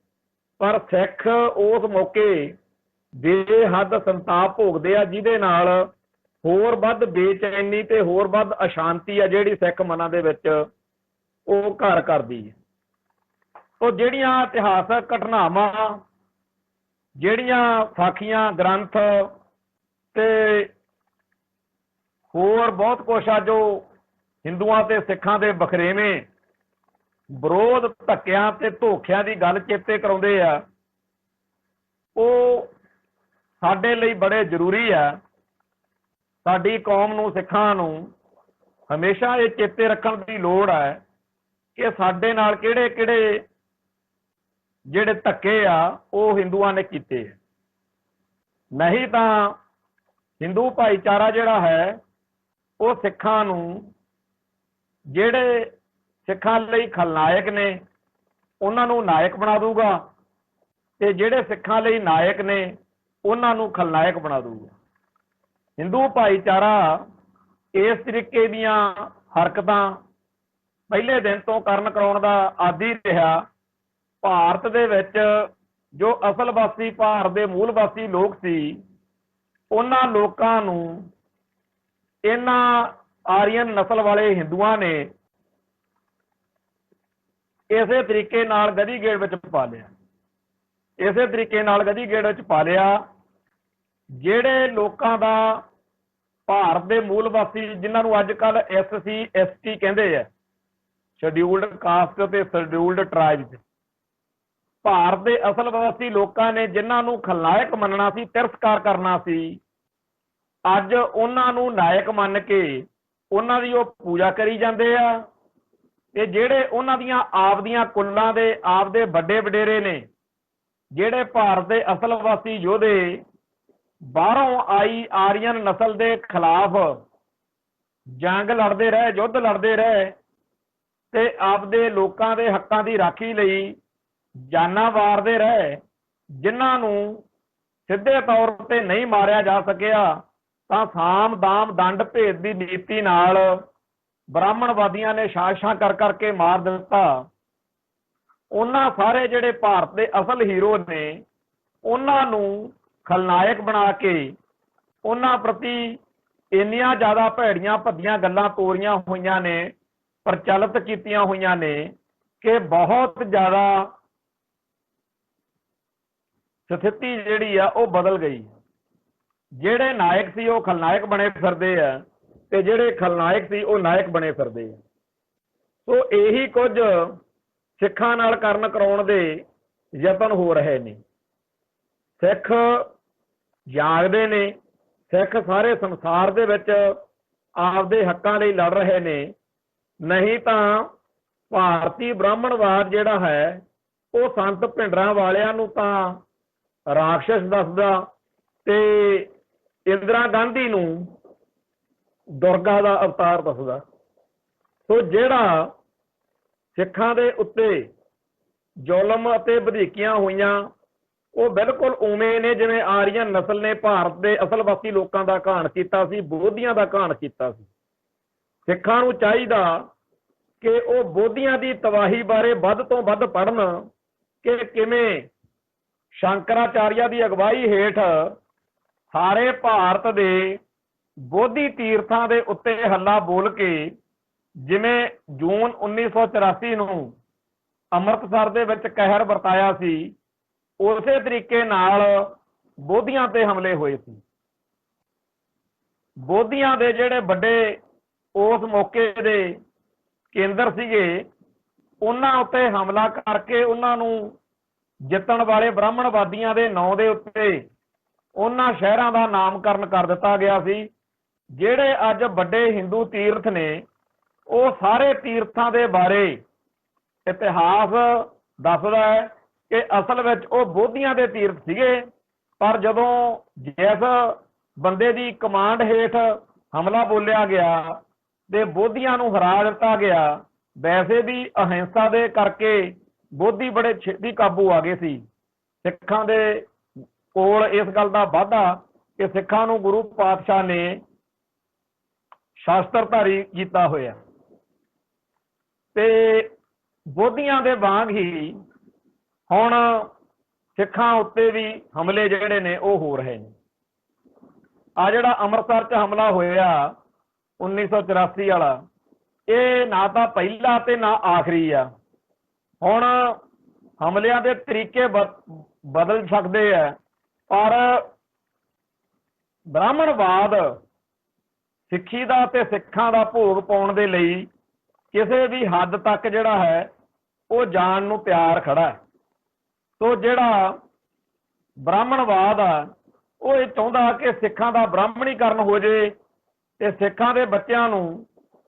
ਪਰ ਸਿੱਖ ਉਸ ਮੌਕੇ ਬੇਹੱਦ ਸੰਤਾਪ ਭੋਗਦੇ ਆ, ਜਿਹਦੇ ਨਾਲ ਹੋਰ ਵੱਧ ਬੇਚੈਨੀ ਤੇ ਹੋਰ ਵੱਧ ਅਸ਼ਾਂਤੀ ਆ ਜਿਹੜੀ ਸਿੱਖ ਮਨਾਂ ਦੇ ਵਿੱਚ ਉਹ ਘਰ ਕਰਦੀ ਹੈ। ਉਹ ਜਿਹੜੀਆਂ ਇਤਿਹਾਸਕ ਘਟਨਾਵਾਂ, ਜਿਹੜੀਆਂ ਸਾਖੀਆਂ, ਗ੍ਰੰਥ ਤੇ ਹੋਰ ਬਹੁਤ ਕੁਛ ਆ ਜੋ ਹਿੰਦੂਆਂ ਤੇ ਸਿੱਖਾਂ ਦੇ ਵਖਰੇਵੇਂ, ਵਿਰੋਧ, ਧੱਕਿਆਂ ਤੇ ਧੋਖਿਆਂ ਦੀ ਗੱਲ ਚੇਤੇ ਕਰਾਉਂਦੇ ਆ, ਉਹ ਸਾਡੇ ਲਈ ਬੜੇ ਜ਼ਰੂਰੀ ਆ। ਸਾਡੀ ਕੌਮ ਨੂੰ, ਸਿੱਖਾਂ ਨੂੰ ਹਮੇਸ਼ਾ ਇਹ ਚੇਤੇ ਰੱਖਣ ਦੀ ਲੋੜ ਹੈ ਕਿ ਸਾਡੇ ਨਾਲ ਕਿਹੜੇ ਕਿਹੜੇ ਜਿਹੜੇ ਧੱਕੇ ਆ ਉਹ ਹਿੰਦੂਆਂ ਨੇ ਕੀਤੇ। ਨਹੀਂ ਤਾਂ ਹਿੰਦੂ ਭਾਈਚਾਰਾ ਜਿਹੜਾ ਹੈ ਉਹ ਸਿੱਖਾਂ ਨੂੰ, ਜਿਹੜੇ ਸਿੱਖਾਂ ਲਈ ਖਲਨਾਇਕ ਨੇ ਉਹਨਾਂ ਨੂੰ ਨਾਇਕ ਬਣਾ ਦੂਗਾ, ਤੇ ਜਿਹੜੇ ਸਿੱਖਾਂ ਲਈ ਨਾਇਕ ਨੇ ਉਹਨਾਂ ਨੂੰ ਖਲਨਾਇਕ ਬਣਾ ਦੂਗਾ। ਹਿੰਦੂ ਭਾਈਚਾਰਾ ਇਸ ਤਰੀਕੇ ਦੀਆਂ ਹਰਕਤਾਂ ਪਹਿਲੇ ਦਿਨ ਤੋਂ ਕਰਨ ਕਰਾਉਣ ਦਾ ਆਦੀ ਰਿਹਾ। ਭਾਰਤ ਦੇ ਵਿੱਚ ਜੋ ਅਸਲ ਵਾਸੀ, ਭਾਰਤ ਦੇ ਮੂਲ ਵਾਸੀ ਲੋਕ ਸੀ, ਉਹਨਾਂ ਲੋਕਾਂ ਨੂੰ ਇਹਨਾਂ ਆਰੀਅਨ ਨਸਲ ਵਾਲੇ ਹਿੰਦੂਆਂ ਨੇ ਇਸੇ ਤਰੀਕੇ ਨਾਲ ਗਧੀਗੇੜ ਵਿੱਚ ਪਾ ਲਿਆ, ਇਸੇ ਤਰੀਕੇ ਨਾਲ ਗਧੀਗੇੜ ਵਿੱਚ ਪਾ ਲਿਆ। ਜਿਹੜੇ ਲੋਕਾਂ ਦਾ ਭਾਰਤ ਦੇ ਮੂਲ ਵਾਸੀ, ਜਿਨ੍ਹਾਂ ਨੂੰ ਅੱਜ ਕੱਲ੍ਹ SC ST ਕਹਿੰਦੇ ਆ, ਸ਼ਡਿਊਲਡ ਕਾਸਟ ਤੇ ਸ਼ਡਿਊਲਡ ਟ੍ਰਾਈਬਸ, ਭਾਰਤ ਦੇ ਅਸਲ ਵਾਸੀ ਲੋਕਾਂ ਨੇ ਜਿਨ੍ਹਾਂ ਨੂੰ ਖਲਨਾਇਕ ਮੰਨਣਾ ਸੀ, ਤਿਰਸਕਾਰ ਕਰਨਾ ਸੀ, ਅੱਜ ਉਹਨਾਂ ਨੂੰ ਨਾਇਕ ਮੰਨ ਕੇ ਉਹਨਾਂ ਦੀ ਉਹ ਪੂਜਾ ਕਰੀ ਜਾਂਦੇ ਆ। ਤੇ ਜਿਹੜੇ ਉਹਨਾਂ ਦੀਆਂ ਆਪਦੀਆਂ ਕੁੱਲਾਂ ਦੇ ਆਪਦੇ ਵੱਡੇ ਵਡੇਰੇ ਨੇ, ਜਿਹੜੇ ਭਾਰਤ ਦੇ ਅਸਲ ਵਾਸੀ ਯੋਧੇ ਬਾਹਰੋਂ ਆਈ ਆਰੀਅਨ ਨਸਲ ਦੇ ਖਿਲਾਫ ਜੰਗ ਲੜਦੇ ਰਹੇ, ਯੁੱਧ ਲੜਦੇ ਰਹੇ, ਤੇ ਆਪਦੇ ਲੋਕਾਂ ਦੇ ਹੱਕਾਂ ਦੀ ਰਾਖੀ ਲਈ ਜਾਨਾਂ ਵਾਰਦੇ ਰਹੇ, ਜਿਨ੍ਹਾਂ ਨੂੰ ਸਿੱਧੇ ਤੌਰ ਤੇ ਨਹੀਂ ਮਾਰਿਆ ਜਾ ਸਕਿਆ ਤਾਂ ਸਾਮ ਦਾਮ ਦੰਡ ਭੇਦ ਦੀ ਨੀਤੀ ਨਾਲ ਬ੍ਰਾਹਮਣਵਾਦੀਆਂ ਨੇ ਸਾਜ਼ਿਸ਼ਾਂ ਕਰ ਕਰਕੇ ਮਾਰ ਦਿੱਤਾ। ਉਹਨਾਂ ਸਾਰੇ ਜਿਹੜੇ ਭਾਰਤ ਦੇ ਅਸਲ ਹੀਰੋ ਨੇ, ਉਹਨਾਂ ਨੂੰ ਖਲਨਾਇਕ ਬਣਾ ਕੇ ਉਹਨਾਂ ਪ੍ਰਤੀ ਇੰਨੀਆਂ ਜ਼ਿਆਦਾ ਭੈੜੀਆਂ ਭੱਦੀਆਂ ਗੱਲਾਂ ਤੋਰੀਆਂ ਹੋਈਆਂ ਨੇ, ਪ੍ਰਚਲਿਤ ਕੀਤੀਆਂ ਹੋਈਆਂ ਨੇ ਕਿ ਬਹੁਤ ਜ਼ਿਆਦਾ ਸਥਿਤੀ ਜਿਹੜੀ ਆ ਉਹ ਬਦਲ ਗਈ। ਜਿਹੜੇ ਨਾਇਕ ਸੀ ਉਹ ਖਲਨਾਇਕ ਬਣੇ ਫਿਰਦੇ ਆ, ਤੇ ਜਿਹੜੇ ਖਲਨਾਇਕ ਸੀ ਉਹ ਨਾਇਕ ਬਣੇ ਫਿਰਦੇ ਆ। ਸੋ ਇਹੀ ਕੁਝ ਸਿੱਖਾਂ ਨਾਲ ਕਰਨ ਕਰਾਉਣ ਦੇ ਯਤਨ ਹੋ ਰਹੇ ਨੇ। ਸਿੱਖ ਜਾਗਦੇ ਨੇ, ਸਿੱਖ ਸਾਰੇ ਸੰਸਾਰ ਦੇ ਵਿੱਚ ਆਪਦੇ ਹੱਕਾਂ ਲਈ ਲੜ ਰਹੇ ਨੇ। ਨਹੀਂ ਤਾਂ ਭਾਰਤੀ ਬ੍ਰਾਹਮਣਵਾਦ ਜਿਹੜਾ ਹੈ ਉਹ ਸੰਤ ਭਿੰਡਰਾਂ ਵਾਲਿਆਂ ਨੂੰ ਤਾਂ ਰਾਖਸ਼ ਦੱਸਦਾ ਤੇ ਇੰਦਰਾ ਗਾਂਧੀ ਨੂੰ ਦੁਰਗਾ ਦਾ ਅਵਤਾਰ ਦੱਸਦਾ। ਸੋ ਜਿਹੜਾ ਸਿੱਖਾਂ ਦੇ ਉੱਤੇ ਜ਼ੁਲਮ ਅਤੇ ਵਧੀਕੀਆਂ ਹੋਈਆਂ ਉਹ ਬਿਲਕੁਲ ਉਵੇਂ ਨੇ ਜਿਵੇਂ ਆਰੀਅਨ ਨਸਲ ਨੇ ਭਾਰਤ ਦੇ ਅਸਲ ਵਾਸੀ ਲੋਕਾਂ ਦਾ ਘਾਣ ਕੀਤਾ ਸੀ, ਬੋਧੀਆਂ ਦਾ ਘਾਣ ਕੀਤਾ ਸੀ। ਸਿੱਖਾਂ ਨੂੰ ਚਾਹੀਦਾ ਕਿ ਉਹ ਬੋਧੀਆਂ ਦੀ ਤਬਾਹੀ ਬਾਰੇ ਵੱਧ ਤੋਂ ਵੱਧ ਪੜ੍ਹਨ ਕਿ ਕਿਵੇਂ ਸ਼ੰਕਰਾਚਾਰੀਆ ਦੀ ਅਗਵਾਈ ਹੇਠ ਸਾਰੇ ਭਾਰਤ ਦੇ ਬੋਧੀ ਤੀਰਥਾਂ ਦੇ ਉੱਤੇ ਹੱਲਾ ਬੋਲ ਕੇ, ਜਿਵੇਂ ਜੂਨ 1984 ਨੂੰ ਅੰਮ੍ਰਿਤਸਰ ਦੇ ਵਿੱਚ ਕਹਿਰ ਵਰਤਾਇਆ ਸੀ, ਉਸੇ ਤਰੀਕੇ ਨਾਲ ਬੋਧੀਆਂ ਤੇ ਹਮਲੇ ਹੋਏ ਸੀ। ਬੋਧੀਆਂ ਦੇ ਜਿਹੜੇ ਵੱਡੇ ਉਸ ਮੌਕੇ ਦੇ ਕੇਂਦਰ ਸੀਗੇ, ਉਹਨਾਂ ਉੱਤੇ ਹਮਲਾ ਕਰਕੇ ਉਹਨਾਂ ਨੂੰ ਜਿੱਤਣ ਵਾਲੇ ਬ੍ਰਾਹਮਣਵਾਦੀਆਂ ਦੇ ਨਾਂ ਦੇ ਉੱਤੇ ਉਹਨਾਂ ਸ਼ਹਿਰਾਂ ਦਾ ਨਾਮਕਰਨ ਕਰ ਦਿੱਤਾ ਗਿਆ ਸੀ ਜਿਹੜੇ ਅੱਜ ਵੱਡੇ ਹਿੰਦੂ ਤੀਰਥ ਨੇ ਉਹ ਸਾਰੇ ਤੀਰਥਾਂ ਦੇ ਬਾਰੇ ਇਤਿਹਾਸ ਦੱਸਦਾ ਹੈ ਕਿ ਅਸਲ ਵਿੱਚ ਉਹ ਬੋਧੀਆਂ ਦੇ ਤੀਰਥ ਸੀਗੇ। ਪਰ ਜਦੋਂ ਜਿਸ ਬੰਦੇ ਦੀ ਕਮਾਂਡ ਹੇਠ ਹਮਲਾ ਬੋਲਿਆ ਗਿਆ ਤੇ ਬੋਧੀਆਂ ਨੂੰ ਹਰਾ ਦਿੱਤਾ ਗਿਆ, ਵੈਸੇ ਵੀ ਅਹਿੰਸਾ ਦੇ ਕਰਕੇ ਬੋਧੀ ਬੜੇ ਛੇਤੀ ਕਾਬੂ ਆ ਗਏ ਸੀ। ਸਿੱਖਾਂ ਦੇ ਕੋਲ ਇਸ ਗੱਲ ਦਾ ਵਾਧਾ ਕਿ ਸਿੱਖਾਂ ਨੂੰ ਗੁਰੂ ਪਾਤਸ਼ਾਹ ਨੇ ਸ਼ਾਸਤਰਧਾਰੀ ਕੀਤਾ ਹੋਇਆ ਤੇ ਬੋਧੀਆਂ ਦੇ ਵਾਂਗ ਹੀ ਹੁਣ ਸਿੱਖਾਂ ਉੱਤੇ ਵੀ ਹਮਲੇ ਜਿਹੜੇ ਨੇ ਉਹ ਹੋ ਰਹੇ ਨੇ। ਆ ਜਿਹੜਾ ਅੰਮ੍ਰਿਤਸਰ 'ਚ ਹਮਲਾ ਹੋਇਆ 1984 ਵਾਲਾ, ਇਹ ਨਾ ਤਾਂ ਪਹਿਲਾ ਤੇ ਨਾ ਆਖਰੀ ਆ। ਹੁਣ ਹਮਲਿਆਂ ਦੇ ਤਰੀਕੇ ਬਦਲ ਸਕਦੇ ਆ, ਪਰ ਬ੍ਰਾਹਮਣਵਾਦ ਸਿੱਖੀ ਦਾ ਤੇ ਸਿੱਖਾਂ ਦਾ ਭੋਗ ਪਾਉਣ ਦੇ ਲਈ ਕਿਸੇ ਵੀ ਹੱਦ ਤੱਕ ਜਿਹੜਾ ਹੈ ਉਹ ਜਾਣ ਨੂੰ ਤਿਆਰ ਖੜਾ ਹੈ। ਸੋ ਜਿਹੜਾ ਬ੍ਰਾਹਮਣਵਾਦ ਆ ਉਹ ਇਹ ਚਾਹੁੰਦਾ ਕਿ ਸਿੱਖਾਂ ਦਾ ਬ੍ਰਾਹਮਣੀਕਰਨ ਹੋ ਜੇ ਤੇ ਸਿੱਖਾਂ ਦੇ ਬੱਚਿਆਂ ਨੂੰ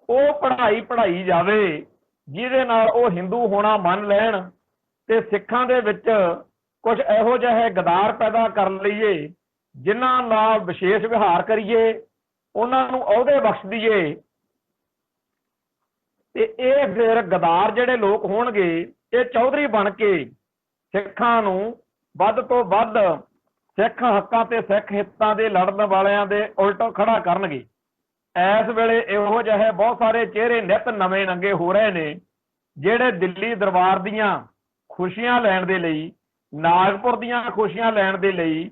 ਉਹ ਪੜ੍ਹਾਈ ਜਾਵੇ ਜਿਹਦੇ ਨਾਲ ਉਹ ਹਿੰਦੂ ਹੋਣਾ ਮੰਨ ਲੈਣ ਤੇ ਸਿੱਖਾਂ ਦੇ ਵਿੱਚ ਕੁਝ ਇਹੋ ਜਿਹੇ ਗਦਾਰ ਪੈਦਾ ਕਰ ਲਈਏ ਜਿਨ੍ਹਾਂ ਨਾਲ ਵਿਸ਼ੇਸ਼ ਵਿਹਾਰ ਕਰੀਏ, ਉਹਨਾਂ ਨੂੰ ਅਹੁਦੇ ਬਖਸ਼ ਦਈਏ ਤੇ ਇਹ ਫਿਰ ਗਦਾਰ ਜਿਹੜੇ ਲੋਕ ਹੋਣਗੇ ਇਹ ਚੌਧਰੀ ਬਣ ਕੇ ਸਿੱਖਾਂ ਨੂੰ ਵੱਧ ਤੋਂ ਵੱਧ ਸਿੱਖ ਹੱਕਾਂ ਤੇ ਸਿੱਖ ਹਿੱਤਾਂ ਦੇ ਲੜਨ ਵਾਲਿਆਂ ਦੇ ਉਲਟ ਖੜਾ ਕਰਨਗੇ। ਇਸ ਵੇਲੇ ਇਹੋ ਜਿਹੇ ਬਹੁਤ ਸਾਰੇ ਚਿਹਰੇ ਨਿਤ ਨਵੇਂ ਨੰਗੇ ਹੋ ਰਹੇ ਨੇ ਜਿਹੜੇ ਦਿੱਲੀ ਦਰਬਾਰ ਦੀਆਂ ਖੁਸ਼ੀਆਂ ਲੈਣ ਦੇ ਲਈ, ਨਾਗਪੁਰ ਦੀਆਂ ਖੁਸ਼ੀਆਂ ਲੈਣ ਦੇ ਲਈ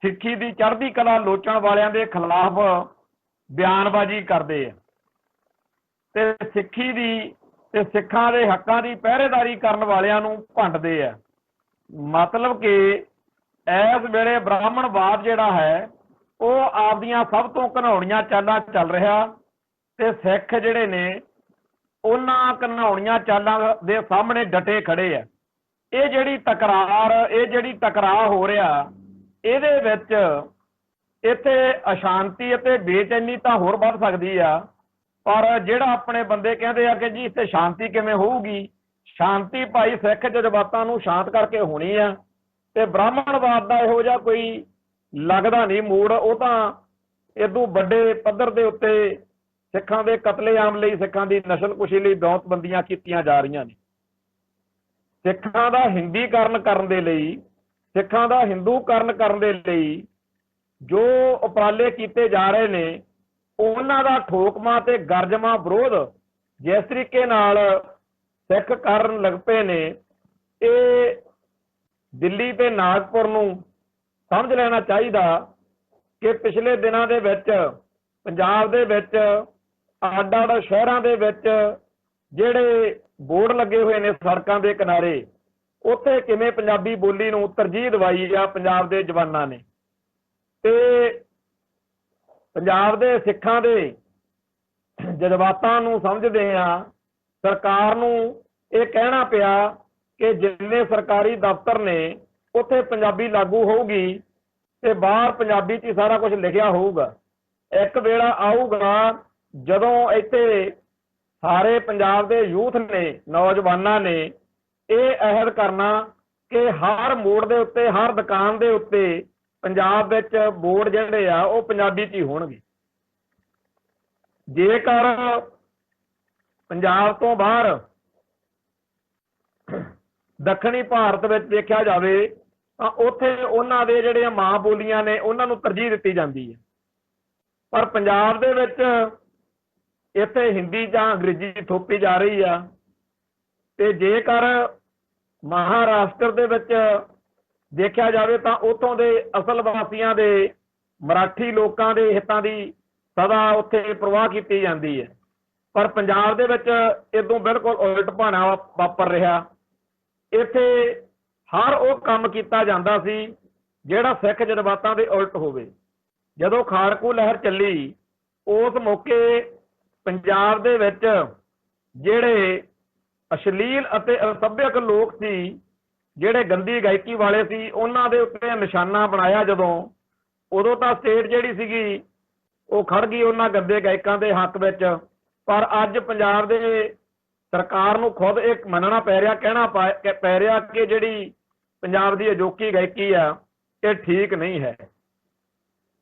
ਸਿੱਖੀ ਦੀ ਚੜ੍ਹਦੀ ਕਲਾ ਲੋਚਣ ਵਾਲਿਆਂ ਦੇ ਖਿਲਾਫ ਬਿਆਨਬਾਜ਼ੀ ਕਰਦੇ ਆ ਤੇ ਸਿੱਖੀ ਦੀ ਤੇ ਸਿੱਖਾਂ ਦੇ ਹੱਕਾਂ ਦੀ ਪਹਿਰੇਦਾਰੀ ਕਰਨ ਵਾਲਿਆਂ ਨੂੰ ਭੰਡਦੇ ਆ। ਮਤਲਬ ਕਿ ਇਸ ਵੇਲੇ ਬ੍ਰਾਹਮਣਵਾਦ ਜਿਹੜਾ ਹੈ ਉਹ ਆਪਦੀਆਂ ਸਭ ਤੋਂ ਘਿਨਾਉਣੀਆਂ ਚਾਲਾਂ ਚੱਲ ਰਿਹਾ ਤੇ ਸਿੱਖ ਜਿਹੜੇ ਨੇ ਉਹਨਾਂ ਘਿਨਾਉਣੀਆਂ ਚਾਲਾਂ ਦੇ ਸਾਹਮਣੇ ਡਟੇ ਖੜੇ ਆ। ਇਹ ਜਿਹੜੀ ਟਕਰਾਅ ਹੋ ਰਿਹਾ, ਇਹਦੇ ਵਿੱਚ ਇੱਥੇ ਅਸ਼ਾਂਤੀ ਅਤੇ ਬੇਚੈਨੀ ਤਾਂ ਹੋਰ ਵੱਧ ਸਕਦੀ ਆ, ਪਰ ਜਿਹੜਾ ਆਪਣੇ ਬੰਦੇ ਕਹਿੰਦੇ ਆ ਕਿ ਜੀ ਇੱਥੇ ਸ਼ਾਂਤੀ ਕਿਵੇਂ ਹੋਊਗੀ, ਸ਼ਾਂਤੀ ਭਾਈ ਸਿੱਖ ਜਜ਼ਬਾਤਾਂ ਨੂੰ ਸ਼ਾਂਤ ਕਰਕੇ ਹੋਣੀ ਆ ਤੇ ਬ੍ਰਾਹਮਣਵਾਦ ਦਾ ਇਹੋ ਜਿਹਾ ਕੋਈ ਲੱਗਦਾ ਨਹੀਂ ਮੂਡ। ਉਹ ਤਾਂ ਇਦੋਂ ਵੱਡੇ ਪੱਧਰ ਦੇ ਉੱਤੇ ਸਿੱਖਾਂ ਦੇ ਕਤਲੇਆਮ ਲਈ, ਸਿੱਖਾਂ ਦੀ ਨਸਲਕੁਸ਼ੀ ਲਈ ਦੌਤਬੰਦੀਆਂ ਕੀਤੀਆਂ ਜਾ ਰਹੀਆਂ ਨੇ। ਸਿੱਖਾਂ ਦਾ ਹਿੰਦੀਕਰਨ ਕਰਨ ਦੇ ਲਈ, ਸਿੱਖਾਂ ਦਾ ਹਿੰਦੂਕਰਨ ਕਰਨ ਦੇ ਲਈ ਜੋ ਉਪਰਾਲੇ ਕੀਤੇ ਜਾ ਰਹੇ ਨੇ ਉਹਨਾਂ ਦਾ ਠੋਕਮਾ ਤੇ ਗਰਜਮਾ ਵਿਰੋਧ ਜਿਸ ਤਰੀਕੇ ਨਾਲ ਸਿੱਖ ਕਰਨ ਲੱਗ ਪਏ ਨੇ, ਇਹ ਦਿੱਲੀ ਤੇ ਨਾਗਪੁਰ ਨੂੰ ਸਮਝ ਲੈਣਾ ਚਾਹੀਦਾ ਕਿ ਪਿਛਲੇ ਦਿਨਾਂ ਦੇ ਵਿੱਚ ਪੰਜਾਬ ਦੇ ਵਿੱਚ ਅੱਡ-ਅੱਡ ਸ਼ਹਿਰਾਂ ਦੇ ਵਿੱਚ ਜਿਹੜੇ ਬੋਰਡ ਲੱਗੇ ਹੋਏ ਨੇ ਸੜਕਾਂ ਦੇ ਕਿਨਾਰੇ, ਉੱਥੇ ਕਿਵੇਂ ਪੰਜਾਬੀ ਬੋਲੀ ਨੂੰ ਤਰਜੀਹ ਦਿਵਾਈ ਆ ਪੰਜਾਬ ਦੇ ਜਵਾਨਾਂ ਨੇ ਤੇ ਪੰਜਾਬ ਦੇ ਸਿੱਖਾਂ ਦੇ ਜਜ਼ਬਾਤਾਂ ਨੂੰ ਸਮਝਦੇ ਆ। ਸਰਕਾਰ ਨੂੰ ਇਹ ਕਹਿਣਾ ਪਿਆ ਕਿ ਜਿੰਨੇ ਸਰਕਾਰੀ ਦਫ਼ਤਰ ਨੇ ਉੱਥੇ ਪੰਜਾਬੀ ਲਾਗੂ ਹੋਊਗੀ ਤੇ ਬਾਹਰ ਪੰਜਾਬੀ 'ਚ ਹੀ ਸਾਰਾ ਕੁਝ ਲਿਖਿਆ ਹੋਊਗਾ। ਇੱਕ ਵੇਲਾ ਆਊਗਾ ਜਦੋਂ ਇੱਥੇ ਸਾਰੇ ਪੰਜਾਬ ਦੇ ਯੂਥ ਨੇ, ਨੌਜਵਾਨਾਂ ਨੇ ਇਹ ਅਹਿਦ ਕਰਨਾ ਕਿ ਹਰ ਮੋੜ ਦੇ ਉੱਤੇ, ਹਰ ਦੁਕਾਨ ਦੇ ਉੱਤੇ ਪੰਜਾਬ ਵਿੱਚ ਬੋਰਡ ਜਿਹੜੇ ਆ ਉਹ ਪੰਜਾਬੀ 'ਚ ਹੀ ਹੋਣਗੇ। ਜੇਕਰ ਪੰਜਾਬ ਤੋਂ ਬਾਹਰ ਦੱਖਣੀ ਭਾਰਤ ਵਿੱਚ ਦੇਖਿਆ ਜਾਵੇ ਤਾਂ ਉੱਥੇ ਉਹਨਾਂ ਦੇ ਜਿਹੜੀਆਂ ਮਾਂ ਬੋਲੀਆਂ ਨੇ ਉਹਨਾਂ ਨੂੰ ਤਰਜੀਹ ਦਿੱਤੀ ਜਾਂਦੀ ਹੈ, ਪਰ ਪੰਜਾਬ ਦੇ ਵਿੱਚ ਇੱਥੇ ਹਿੰਦੀ ਜਾਂ ਅੰਗਰੇਜ਼ੀ ਥੋਪੀ ਜਾ ਰਹੀ ਆ। ਤੇ ਜੇਕਰ ਮਹਾਰਾਸ਼ਟਰ ਦੇ ਵਿੱਚ ਦੇਖਿਆ ਜਾਵੇ ਤਾਂ ਉੱਥੋਂ ਦੇ ਅਸਲ ਵਾਸੀਆਂ ਦੇ ਮਰਾਠੀ ਲੋਕਾਂ ਦੇ ਹਿੱਤਾਂ ਦੀ ਸਦਾ ਉੱਥੇ ਪ੍ਰਵਾਹ ਕੀਤੀ ਜਾਂਦੀ ਹੈ, ਪਰ ਪੰਜਾਬ ਦੇ ਵਿੱਚ ਇਦੋਂ ਬਿਲਕੁਲ ਉਲਟ ਭਾਣਾ ਵਾਪਰ ਰਿਹਾ। ਇੱਥੇ ਹਰ ਉਹ ਕੰਮ ਕੀਤਾ ਜਾਂਦਾ ਸੀ ਜਿਹੜਾ ਸਿੱਖ ਜਜ਼ਬਾਤਾਂ ਦੇ ਉਲਟ ਹੋਵੇ। ਜਦੋਂ ਖਾੜਕੂ ਲਹਿਰ ਚੱਲੀ ਉਸ ਮੌਕੇ ਪੰਜਾਬ ਦੇ ਵਿੱਚ ਜਿਹੜੇ ਅਸ਼ਲੀਲ ਅਤੇ ਅਸਭਿਅਕ ਲੋਕ ਸੀ, ਜਿਹੜੇ ਗੰਦੀ ਗਾਇਕੀ ਵਾਲੇ ਸੀ, ਉਹਨਾਂ ਦੇ ਉੱਤੇ ਨਿਸ਼ਾਨਾ ਬਣਾਇਆ ਜਦੋਂ, ਉਦੋਂ ਤਾਂ ਸਟੇਟ ਜਿਹੜੀ ਸੀਗੀ ਉਹ ਖੜ ਗਈ ਉਹਨਾਂ ਗੱਦੇ ਗਾਇਕਾਂ ਦੇ ਹੱਕ ਵਿੱਚ। ਪਰ ਅੱਜ ਪੰਜਾਬ ਦੇ ਸਰਕਾਰ ਨੂੰ ਖੁਦ ਇਹ ਮੰਨਣਾ ਪੈ ਰਿਹਾ, ਕਹਿਣਾ ਪੈ ਰਿਹਾ ਕਿ ਜਿਹੜੀ ਪੰਜਾਬ ਦੀ ਅਜੋਕੀ ਗਾਇਕੀ ਆ ਇਹ ਠੀਕ ਨਹੀਂ ਹੈ।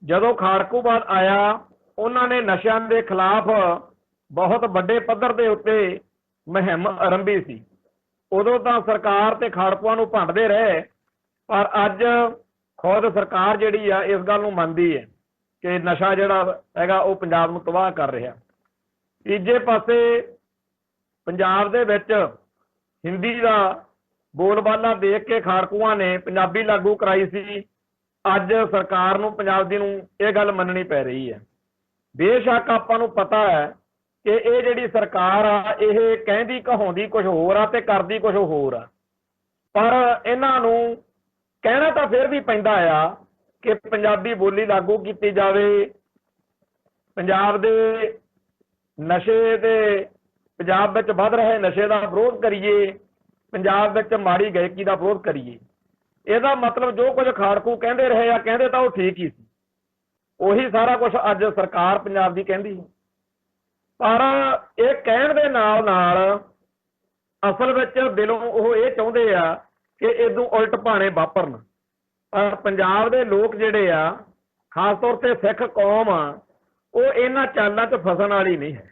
ਜਦੋਂ ਖਾੜਕੂਵਾਦ ਆਇਆ, ਉਹਨਾਂ ਨੇ ਨਸ਼ਿਆਂ ਦੇ ਖਿਲਾਫ ਬਹੁਤ ਵੱਡੇ ਪੱਧਰ ਦੇ ਉੱਤੇ ਮੁਹਿੰਮ ਆਰੰਭੀ ਸੀ। ਉਦੋਂ ਤਾਂ ਸਰਕਾਰ ਤੇ ਖਾੜਕੂਆਂ ਨੂੰ ਭੰਡਦੇ ਰਹੇ, ਪਰ ਅੱਜ ਖੁਦ ਸਰਕਾਰ ਜਿਹੜੀ ਆ ਇਸ ਗੱਲ ਨੂੰ ਮੰਨਦੀ ਹੈ ਕਿ ਨਸ਼ਾ ਜਿਹੜਾ ਹੈਗਾ ਉਹ ਪੰਜਾਬ ਨੂੰ ਤਬਾਹ ਕਰ ਰਿਹਾ। ਤੀਜੇ ਪਾਸੇ ਪੰਜਾਬ ਦੇ ਵਿੱਚ ਹਿੰਦੀ ਦਾ ਬੋਲਬਾਲਾ ਦੇਖ ਕੇ ਖਾੜਕੂਆਂ ਨੇ ਪੰਜਾਬੀ ਲਾਗੂ ਕਰਾਈ ਸੀ। ਅੱਜ ਸਰਕਾਰ ਨੂੰ ਪੰਜਾਬ ਦੀ ਨੂੰ ਇਹ ਗੱਲ ਮੰਨਣੀ ਪੈ ਰਹੀ ਹੈ। ਬੇਸ਼ੱਕ ਆਪਾਂ ਨੂੰ ਪਤਾ ਹੈ ਕਿ ਇਹ ਜਿਹੜੀ ਸਰਕਾਰ ਆ ਇਹ ਕਹਿੰਦੀ ਕਹਾਉਂਦੀ ਕੁਝ ਹੋਰ ਆ ਤੇ ਕਰਦੀ ਕੁਝ ਹੋਰ ਆ, ਪਰ ਇਹਨਾਂ ਨੂੰ ਕਹਿਣਾ ਤਾਂ ਫਿਰ ਵੀ ਪੈਂਦਾ ਆ ਕਿ ਪੰਜਾਬੀ ਬੋਲੀ ਲਾਗੂ ਕੀਤੀ ਜਾਵੇ, ਪੰਜਾਬ ਦੇ ਨਸ਼ੇ ਦੇ ਪੰਜਾਬ ਵਿੱਚ ਵੱਧ ਰਹੇ ਨਸ਼ੇ ਦਾ ਵਿਰੋਧ ਕਰੀਏ, ਪੰਜਾਬ ਵਿੱਚ ਮਾੜੀ ਗਾਇਕੀ ਦਾ ਵਿਰੋਧ ਕਰੀਏ। ਇਹਦਾ ਮਤਲਬ ਜੋ ਕੁਝ ਖਾੜਕੂ ਕਹਿੰਦੇ ਰਹੇ ਆ, ਕਹਿੰਦੇ ਤਾਂ ਉਹ ਠੀਕ ਹੀ ਸੀ, ਉਹੀ ਸਾਰਾ ਕੁਝ ਅੱਜ ਸਰਕਾਰ ਪੰਜਾਬ ਦੀ ਕਹਿੰਦੀ ਹੈ। ਪਰ ਇਹ ਕਹਿਣ ਦੇ ਨਾਲ ਨਾਲ ਅਸਲ ਵਿੱਚ ਦਿਲੋਂ ਉਹ ਇਹ ਚਾਹੁੰਦੇ ਆ ਕਿ ਇਦੋਂ ਉਲਟ ਭਾਣੇ ਵਾਪਰਨ। ਪਰ ਪੰਜਾਬ ਦੇ ਲੋਕ ਜਿਹੜੇ ਆ, ਖਾਸ ਤੌਰ ਤੇ ਸਿੱਖ ਕੌਮ ਆ, ਉਹ ਇਹਨਾਂ ਚਾਲਾਂ 'ਚ ਫਸਣ ਵਾਲੀ ਨਹੀਂ ਹੈ।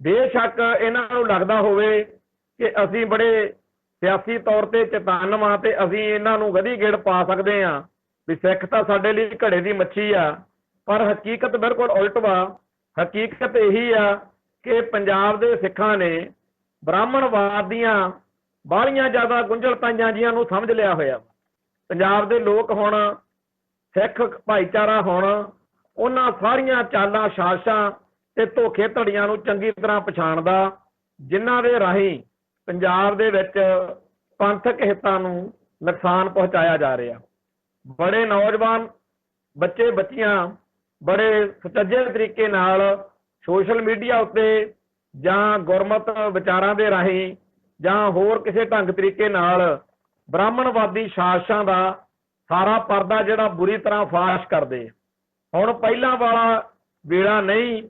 ਬੇਸ਼ੱਕ ਇਹਨਾਂ ਨੂੰ ਲੱਗਦਾ ਹੋਵੇ ਕਿ ਅਸੀਂ ਬੜੇ ਸਿਆਸੀ ਤੌਰ ਤੇ ਚੇਤੰਨ ਵਾਂ ਤੇ ਅਸੀਂ ਇਹਨਾਂ ਨੂੰ ਗਧੀ ਗੇੜ ਪਾ ਸਕਦੇ ਹਾਂ ਵੀ ਸਿੱਖ ਤਾਂ ਸਾਡੇ ਲਈ ਘੜੇ ਦੀ ਮੱਛੀ ਆ, ਪਰ ਹਕੀਕਤ ਬਿਲਕੁਲ ਉਲਟ ਵਾ। ਹਕੀਕਤ ਇਹੀ ਆ ਕਿ ਪੰਜਾਬ ਦੇ ਸਿੱਖਾਂ ਨੇ ਬ੍ਰਾਹਮਣਵਾਦ ਦੀਆਂ ਬਾਹਲੀਆਂ ਜ਼ਿਆਦਾ ਗੁੰਝਲਤਾਈਆਂ ਜੀਆਂ ਨੂੰ ਸਮਝ ਲਿਆ ਹੋਇਆ। ਪੰਜਾਬ ਦੇ ਲੋਕ ਹੁਣ ਸਿੱਖ ਭਾਈਚਾਰਾ ਹੁਣ ਉਹਨਾਂ ਸਾਰੀਆਂ ਚਾਲਾਂ, ਸਾਜ਼ਿਸ਼ਾਂ ਤੇ ਧੋਖੇ ਧੜੀਆਂ ਨੂੰ ਚੰਗੀ ਤਰ੍ਹਾਂ ਪਛਾਣਦਾ, ਜਿਨ੍ਹਾਂ ਦੇ ਰਾਹੀਂ ਪੰਜਾਬ ਦੇ ਵਿੱਚ ਪੰਥਕ ਹਿੱਤਾਂ ਨੂੰ ਨੁਕਸਾਨ ਪਹੁੰਚਾਇਆ ਜਾ ਰਿਹਾ। ਬੜੇ ਨੌਜਵਾਨ ਬੱਚੇ ਬੱਚੀਆਂ ਬੜੇ ਸੁਚੱਜੇ ਤਰੀਕੇ ਨਾਲ ਸੋਸ਼ਲ ਮੀਡੀਆ ਉੱਤੇ ਜਾਂ ਗੁਰਮਤ ਵਿਚਾਰਾਂ ਦੇ ਰਾਹੀਂ ਜਾਂ ਹੋਰ ਕਿਸੇ ਢੰਗ ਤਰੀਕੇ ਨਾਲ ਬ੍ਰਾਹਮਣਵਾਦੀ ਸਾਜ਼ਿਸ਼ਾਂ ਦਾ ਸਾਰਾ ਪਰਦਾ ਜਿਹੜਾ ਬੁਰੀ ਤਰ੍ਹਾਂ ਫਾਸ਼ ਕਰਦੇ। ਹੁਣ ਪਹਿਲਾਂ ਵਾਲਾ ਵੇਲਾ ਨਹੀਂ,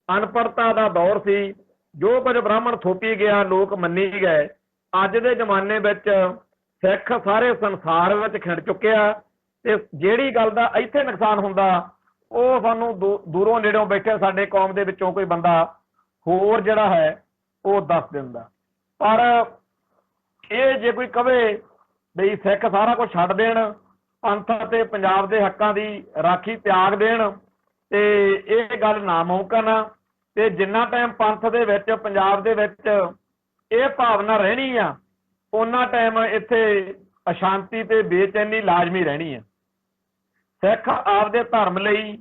ਅਨਪੜ੍ਹਤਾ ਦਾ ਦੌਰ ਸੀ। ਜੋ ਕੁਝ ਬ੍ਰਾਹਮਣ ਥੋਪੀ ਗਿਆ ਲੋਕ ਮੰਨੀ ਗਏ। ਅੱਜ ਦੇ ਜ਼ਮਾਨੇ ਵਿੱਚ ਸਿੱਖ ਸਾਰੇ ਸੰਸਾਰ ਵਿੱਚ ਖਿੰਡ ਚੁੱਕਿਆ ਤੇ ਜਿਹੜੀ ਗੱਲ ਦਾ ਇੱਥੇ ਨੁਕਸਾਨ ਹੁੰਦਾ ਉਹ ਸਾਨੂੰ ਦੂਰੋਂ ਨੇੜੋਂ ਬੈਠੇ ਸਾਡੇ ਕੌਮ ਦੇ ਵਿੱਚੋਂ ਕੋਈ ਬੰਦਾ ਹੋਰ ਜਿਹੜਾ ਹੈ ਉਹ ਦੱਸ ਦਿੰਦਾ। ਪਰ ਇਹ ਜੇ ਕੋਈ ਕਵੇ ਬਈ ਸਿੱਖ ਸਾਰਾ ਕੁਝ ਛੱਡ ਦੇਣ, ਪੰਥ ਅਤੇ ਪੰਜਾਬ ਦੇ ਹੱਕਾਂ ਦੀ ਰਾਖੀ ਤਿਆਗ ਦੇਣ, ਤੇ ਇਹ ਗੱਲ ਨਾਮੁਮਕਿਨ ਆ। ਤੇ ਜਿੰਨਾ ਟਾਈਮ ਪੰਥ ਦੇ ਵਿੱਚ ਪੰਜਾਬ ਦੇ ਵਿੱਚ ਇਹ ਭਾਵਨਾ ਰਹਿਣੀ ਆ, ਉਹਨਾਂ ਟਾਈਮ ਇੱਥੇ ਅਸ਼ਾਂਤੀ ਤੇ ਬੇਚੈਨੀ ਲਾਜ਼ਮੀ ਰਹਿਣੀ ਆ। ਸਿੱਖ ਆਪਦੇ ਧਰਮ ਲਈ,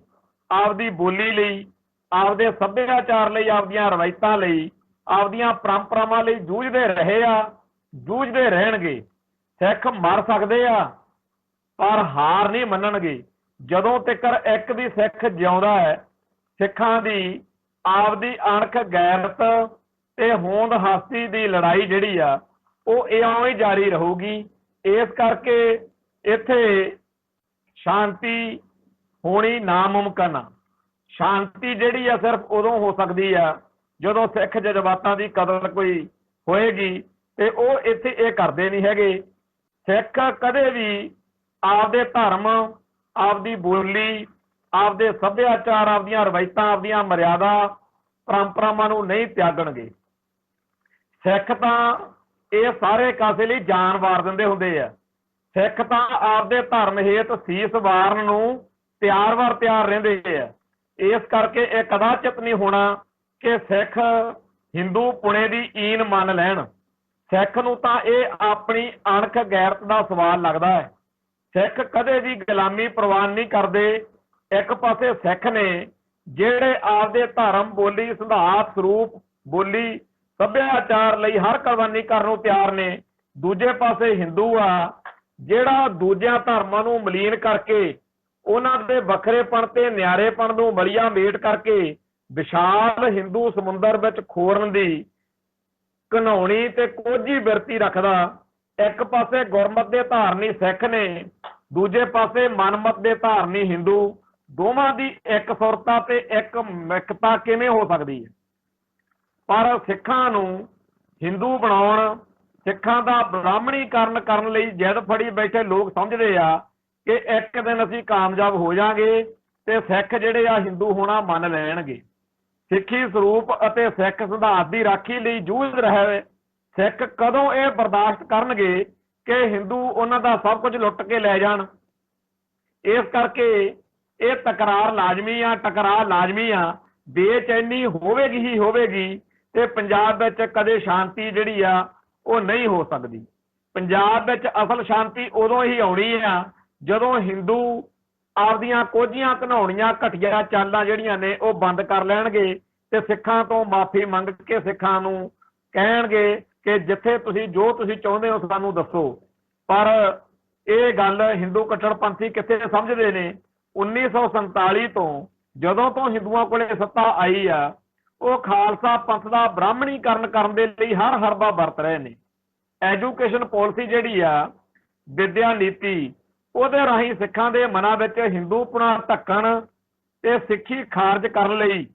ਆਪਦੀ ਬੋਲੀ ਲਈ, ਆਪਦੇ ਸੱਭਿਆਚਾਰ ਲਈ, ਆਪਦੀਆਂ ਰਵਾਇਤਾਂ ਲਈ, ਆਪਦੀਆਂ ਪਰੰਪਰਾਵਾਂ ਲਈ ਜੂਝਦੇ ਰਹੇ ਆ, ਜੂਝਦੇ ਰਹਿਣਗੇ। ਸਿੱਖ ਮਰ ਸਕਦੇ ਆ ਪਰ ਹਾਰ ਨਹੀਂ ਮੰਨਣਗੇ। ਜਦੋਂ ਤੱਕ ਇੱਕ ਵੀ ਸਿੱਖ ਜਿਉਂਦਾ ਹੈ, ਸਿੱਖਾਂ ਦੀ ਆਪਦੀ ਅਣਖ, ਗੈਰਤ ਤੇ ਹੋਂਦ ਹਸਤੀ ਦੀ ਲੜਾਈ ਜਿਹੜੀ ਆ ਉਹ ਇਉਂ ਹੀ ਜਾਰੀ ਰਹੂਗੀ। ਇਸ ਕਰਕੇ ਇੱਥੇ ਸ਼ਾਂਤੀ ਹੋਣੀ ਨਾਮੁਮਕਿਨ ਆ। ਸ਼ਾਂਤੀ ਜਿਹੜੀ ਆ ਸਿਰਫ ਉਦੋਂ ਹੋ ਸਕਦੀ ਆ ਜਦੋਂ ਸਿੱਖ ਜਜ਼ਬਾਤਾਂ ਦੀ ਕਦਰ ਕੋਈ ਹੋਏਗੀ, ਤੇ ਉਹ ਇੱਥੇ ਇਹ ਕਰਦੇ ਨਹੀਂ ਹੈਗੇ। ਸਿੱਖ ਕਦੇ ਵੀ ਆਪਦੇ ਧਰਮ, ਆਪਦੀ ਬੋਲੀ, ਆਪਦੇ ਸੱਭਿਆਚਾਰ, ਆਪਦੀਆਂ ਰਵਾਇਤਾਂ, ਆਪਦੀਆਂ ਮਰਿਆਦਾ, ਪਰੰਪਰਾਵਾਂ ਨੂੰ ਨਹੀਂ ਤਿਆਗਣਗੇ। ਸਿੱਖ ਤਾਂ ਇਹ ਸਾਰੇ ਕਾਸੇ ਲਈ ਜਾਨ ਵਾਰ ਦਿੰਦੇ ਹੁੰਦੇ ਆ। ਸਿੱਖ ਤਾਂ ਆਪਦੇ ਧਰਮ ਹੇਤ ਸੀਸ ਵਾਰਨ ਨੂੰ ਤਿਆਰ ਰਹਿੰਦੇ ਆ। ਇਸ ਕਰਕੇ ਇਹ ਕਦਾਚਿਤ ਨਹੀਂ ਹੋਣਾ ਕਿ ਸਿੱਖ ਹਿੰਦੂ ਪੁਣੇ ਦੀ ਈਨ ਮੰਨ ਲੈਣ। ਸਿੱਖ ਨੂੰ ਤਾਂ ਇਹ ਆਪਣੀ ਅਣਖ, ਗੈਰਤ ਦਾ ਸਵਾਲ ਲੱਗਦਾ ਹੈ। ਸਿੱਖ ਕਦੇ ਵੀ ਗੁਲਾਮੀ ਪ੍ਰਵਾਨ ਨਹੀਂ ਕਰਦੇ। ਇੱਕ ਪਾਸੇ ਸਿੱਖ ਨੇ ਜਿਹੜੇ ਆਪਦੇ ਧਰਮ, ਬੋਲੀ, ਸਿਧਾਂਤ, ਸਰੂਪ, ਬੋਲੀ, ਸੱਭਿਆਚਾਰ ਲਈ ਹਰ ਕੁਰਬਾਨੀ ਕਰਨ ਨੂੰ ਤਿਆਰ ਨੇ। ਦੂਜੇ ਪਾਸੇ ਹਿੰਦੂ ਆ ਜਿਹੜਾ ਦੂਜਿਆਂ ਧਰਮਾਂ ਨੂੰ ਮਲੀਨ ਕਰਕੇ, ਉਹਨਾਂ ਦੇ ਵੱਖਰੇਪਣ ਤੇ ਨਿਆਰੇਪਣ ਨੂੰ ਮਲੀਆ ਮੇਟ ਕਰਕੇ ਵਿਸ਼ਾਲ ਹਿੰਦੂ ਸਮੁੰਦਰ ਵਿੱਚ ਖੋਰਨ ਦੀ ਘਿਨਾਉਣੀ ਤੇ ਕੋਝੀ ਬਿਰਤੀ ਰੱਖਦਾ। ਇੱਕ ਪਾਸੇ ਗੁਰਮਤ ਦੇ ਧਾਰਨੀ ਸਿੱਖ ਨੇ, ਦੂਜੇ ਪਾਸੇ ਮਨਮਤ ਦੇ ਧਾਰਨੀ ਹਿੰਦੂ ਦੋਵਾਂ ਦੀ ਇੱਕ ਸੁਰਤਾ ਤੇ ਇੱਕ ਮਿਕਤਾ ਕਿਵੇਂ ਹੋ ਸਕਦੀ ਹੈ। ਪਰ ਸਿੱਖਾਂ ਨੂੰ ਹਿੰਦੂ ਬਣਾਉਣ, ਸਿੱਖਾਂ ਦਾ ਬ੍ਰਾਹਮਣੀਕਰਨ ਕਰਨ ਲਈ ਜਿੱਦ ਫੜੀ ਬੈਠੇ ਲੋਕ ਸਮਝਦੇ ਆ ਕਿ ਇੱਕ ਦਿਨ ਅਸੀਂ ਕਾਮਯਾਬ ਹੋ ਜਾਾਂਗੇ ਤੇ ਸਿੱਖ ਜਿਹੜੇ ਆ ਹਿੰਦੂ ਹੋਣਾ ਮੰਨ ਲੈਣਗੇ। ਸਿੱਖੀ ਸਰੂਪ ਅਤੇ ਸਿੱਖ ਸਿਧਾਂਤ ਦੀ ਰਾਖੀ ਲਈ ਜੂਝ ਰਹੇ ਸਿੱਖ ਕਦੋਂ ਇਹ ਬਰਦਾਸ਼ਤ ਕਰਨਗੇ ਕਿ ਹਿੰਦੂ ਉਹਨਾਂ ਦਾ ਸਭ ਕੁਝ ਲੁੱਟ ਕੇ ਲੈ ਜਾਣ। ਇਸ ਕਰਕੇ ਇਹ ਟਕਰਾਰ ਲਾਜ਼ਮੀ ਆ। ਬੇਚੈਨੀ ਹੋਵੇਗੀ ਹੀ ਹੋਵੇਗੀ ਤੇ ਪੰਜਾਬ ਵਿੱਚ ਕਦੇ ਸ਼ਾਂਤੀ ਜਿਹੜੀ ਆ ਉਹ ਨਹੀਂ ਹੋ ਸਕਦੀ। ਪੰਜਾਬ ਵਿੱਚ ਅਸਲ ਸ਼ਾਂਤੀ ਉਦੋਂ ਹੀ ਆਉਣੀ ਆ ਜਦੋਂ ਹਿੰਦੂ ਆਪਦੀਆਂ ਕੋਝੀਆਂ ਘਿਨਾਉਣੀਆਂ ਘਟੀਆ ਚਾਲਾਂ ਜਿਹੜੀਆਂ ਨੇ ਉਹ ਬੰਦ ਕਰ ਲੈਣਗੇ ਤੇ ਸਿੱਖਾਂ ਤੋਂ ਮਾਫੀ ਮੰਗ ਕੇ ਸਿੱਖਾਂ ਨੂੰ ਕਹਿਣਗੇ ਕਿ ਜਿੱਥੇ ਤੁਸੀਂ ਜੋ ਤੁਸੀਂ ਚਾਹੁੰਦੇ ਹੋ ਸਾਨੂੰ ਦੱਸੋ। ਪਰ ਇਹ ਗੱਲ ਹਿੰਦੂ ਕੱਟੜਪੰਥੀ ਕਿੱਥੇ ਸਮਝਦੇ ਨੇ। 1947 ਤੋਂ ਜਦੋਂ ਤੋਂ ਹਿੰਦੂਆਂ ਕੋਲੇ ਸੱਤਾ ਆਈ ਆ ਉਹ ਖਾਲਸਾ ਪੰਥ ਦਾ ਬ੍ਰਾਹਮਣੀਕਰਨ ਕਰਨ ਦੇ ਲਈ ਹਰ ਹਰਬਾ ਵਰਤ ਰਹੇ ਨੇ। ਐਜੂਕੇਸ਼ਨ ਪਾਲਿਸੀ ਜਿਹੜੀ ਆ, ਵਿਦਿਆ ਨੀਤੀ, ਉਹਦੇ ਰਾਹੀਂ ਸਿੱਖਾਂ ਦੇ ਮਨਾਂ ਵਿੱਚ ਹਿੰਦੂਪੁਣਾ ਢੱਕਣ ਤੇ ਸਿੱਖੀ ਖਾਰਜ ਕਰਨ ਲਈ